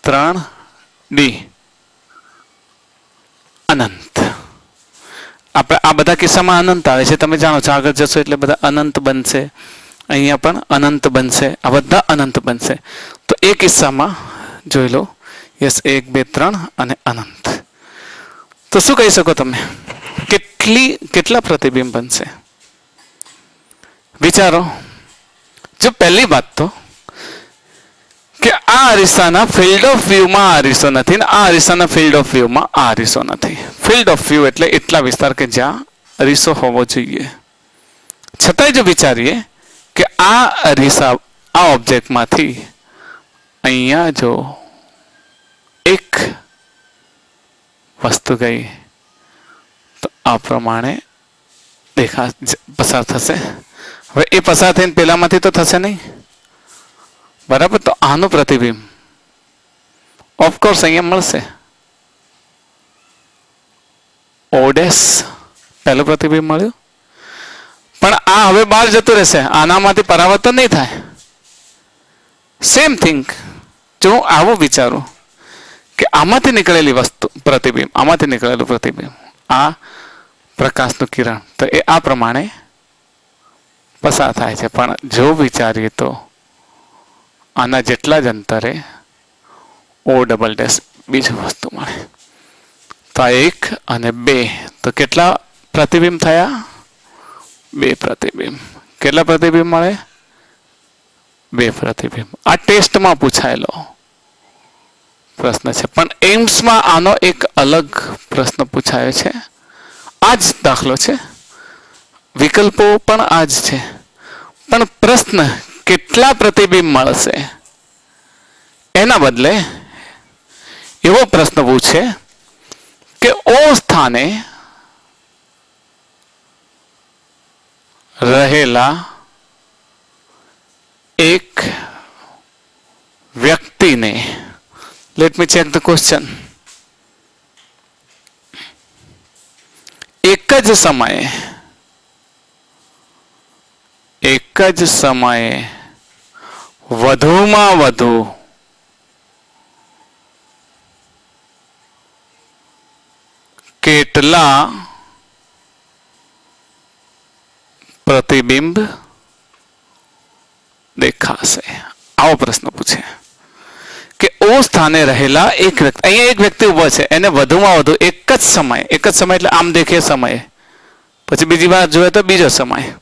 3 ડી, અનંત. આપણે આ બધા કિસ્સામાં અનંત આવે છે, તમે જાણો છો, આગળ જશો એટલે બધા અનંત બનશે, અહીંયા પણ અનંત બનશે, આ બધા અનંત બનશે. તો એ કિસ્સામાં જોઈ લો, યસ, 1 2 3 અને અનંત. તો શું કહી શકો તમે, કેટલા પ્રતિબિંબ બનશે? વિચારો. જો પહેલી વાત તો કે આ અરીસાના ફિલ્ડ ઓફ વ્યૂમાં આ અરીસો નથી ને આ અરીસાના ફિલ્ડ ઓફ વ્યૂમાં આ અરીસો નથી. ફિલ્ડ ઓફ વ્યૂ એટલે એટલા વિસ્તાર કે જ્યાં અરીસો હોવો જોઈએ. છતાંય જો વિચારીએ કે આ અરીસા, આ ઓબ્જેક્ટમાંથી અહીંયા જો એક વસ્તુ ગઈ તો આ પ્રમાણે પસાર થશે. હવે એ પસાર થઈને પેલામાંથી તો થશે નહીં, બરાબર? તો આનું પ્રતિબિંબ ઓફકોર્સ અહીંયા મળશે. ઓડેસ પહેલું પ્રતિબિંબ મળ્યું, પણ આ હવે બહાર જતું રહેશે, આનામાંથી પરાવર્તન નહીં થાય. સેમ થિંગ જો હું આવું વિચારું કે આમાંથી નીકળેલી વસ્તુ પ્રતિબિંબ, આમાંથી નીકળેલું પ્રતિબિંબ, આ પ્રકાશનું કિરણ, તો એ આ પ્રમાણે પસાર થાય છે. પણ જો વિચારીએ તો આના જેટલા જ અંતરે O ડબલ ડેશ બીજું વસ્તુ મળે. તો આ 1 અને 2, તો કેટલા પ્રતિબિંબ થયા? 2 પ્રતિબિંબ. કેટલા પ્રતિબિંબ મળે? 2 પ્રતિબિંબ. આ ટેસ્ટમાં પૂછાયેલો પ્રશ્ન છે, પણ એમ્સમાં આનો એક અલગ પ્રશ્ન પૂછાયો છે. આ જ દાખલો છે, વિકલ્પો પણ આ જ છે, પણ પ્રશ્ન કેટલા પ્રતિબિંબ મળશે એના બદલે એવો પ્રશ્ન પૂછે કે O સ્થાને રહેલા એક વ્યક્તિને, let me check the question, એક જ સમયે વધુમાં વધુ કેટલા પ્રતિબિંબ દેખાશે? આવો પ્રશ્ન પૂછે કે O સ્થાને રહેલા એક વ્યક્તિ, અહીંયા એક વ્યક્તિ ઉભો છે, એને વધુમાં વધુ એક જ સમય એટલે આમ દેખે સમય, પછી બીજી વાર જોઈએ તો બીજો સમય,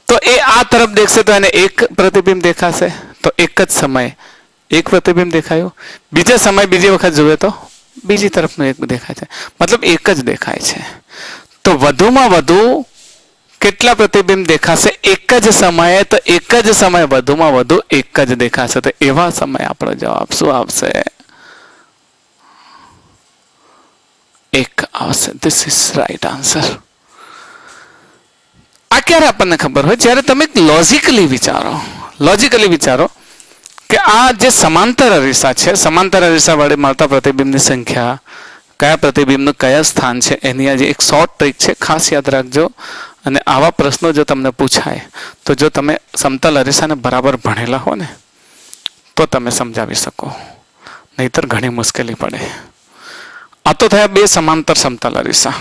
તો એ આ તરફ દેખશે તો એને એક પ્રતિબિંબ દેખાશે. તો એક જ સમય એક પ્રતિબિંબ દેખાયું, બીજા સમય બીજી વખત જોઈએ તો બીજી તરફનું એક દેખાય છે, મતલબ એક જ દેખાય છે. તો વધુમાં વધુ કેટલા પ્રતિબિંબ દેખાશે એક જ સમયે? તો એક જ સમય વધુમાં વધુ એક જ દેખાશે. તો એવા સમય આપણો જવાબ શું આવશે? 1 આવશે. This is right answer. આ ક્યારે આપણને ખબર હોય? જ્યારે તમે લોજિકલી વિચારો કે આ જે સમાંતર અરીસા છે, સમાંતર અરીસા વડે મળતા પ્રતિબિંબની સંખ્યા, કયા પ્રતિબિંબનું કયા સ્થાન છે, એની આજે એક શોર્ટ ટ્રીક છે, ખાસ યાદ રાખજો. અને આવા પ્રશ્નો જો તમને પૂછાય તો જો તમે સમતલ અરીસાને બરાબર ભણેલા હો ને તો તમે સમજાવી શકો, નહીતર ઘણી મુશ્કેલી પડે. આ તો થયા 2 સમાંતર સમતલ અરીસા.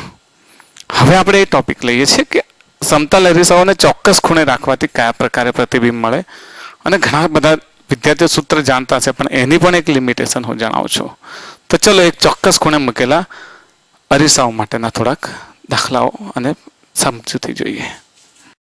હવે આપણે એ ટોપિક લઈએ છીએ કે સમતલ અરીસાઓને ચોક્કસ ખૂણે રાખવાથી કયા પ્રકારે પ્રતિબિંબ મળે, અને ઘણા બધા
વિદ્યાર્થીઓ સૂત્ર જાણતા છે, પણ એની પણ એક લિમિટેશન હું જણાવું છું. તો ચલો એક ચોક્કસ ખૂણે મૂકેલા અરીસાઓ માટેના થોડાક દાખલાઓ અને સમજૂતી જોઈએ.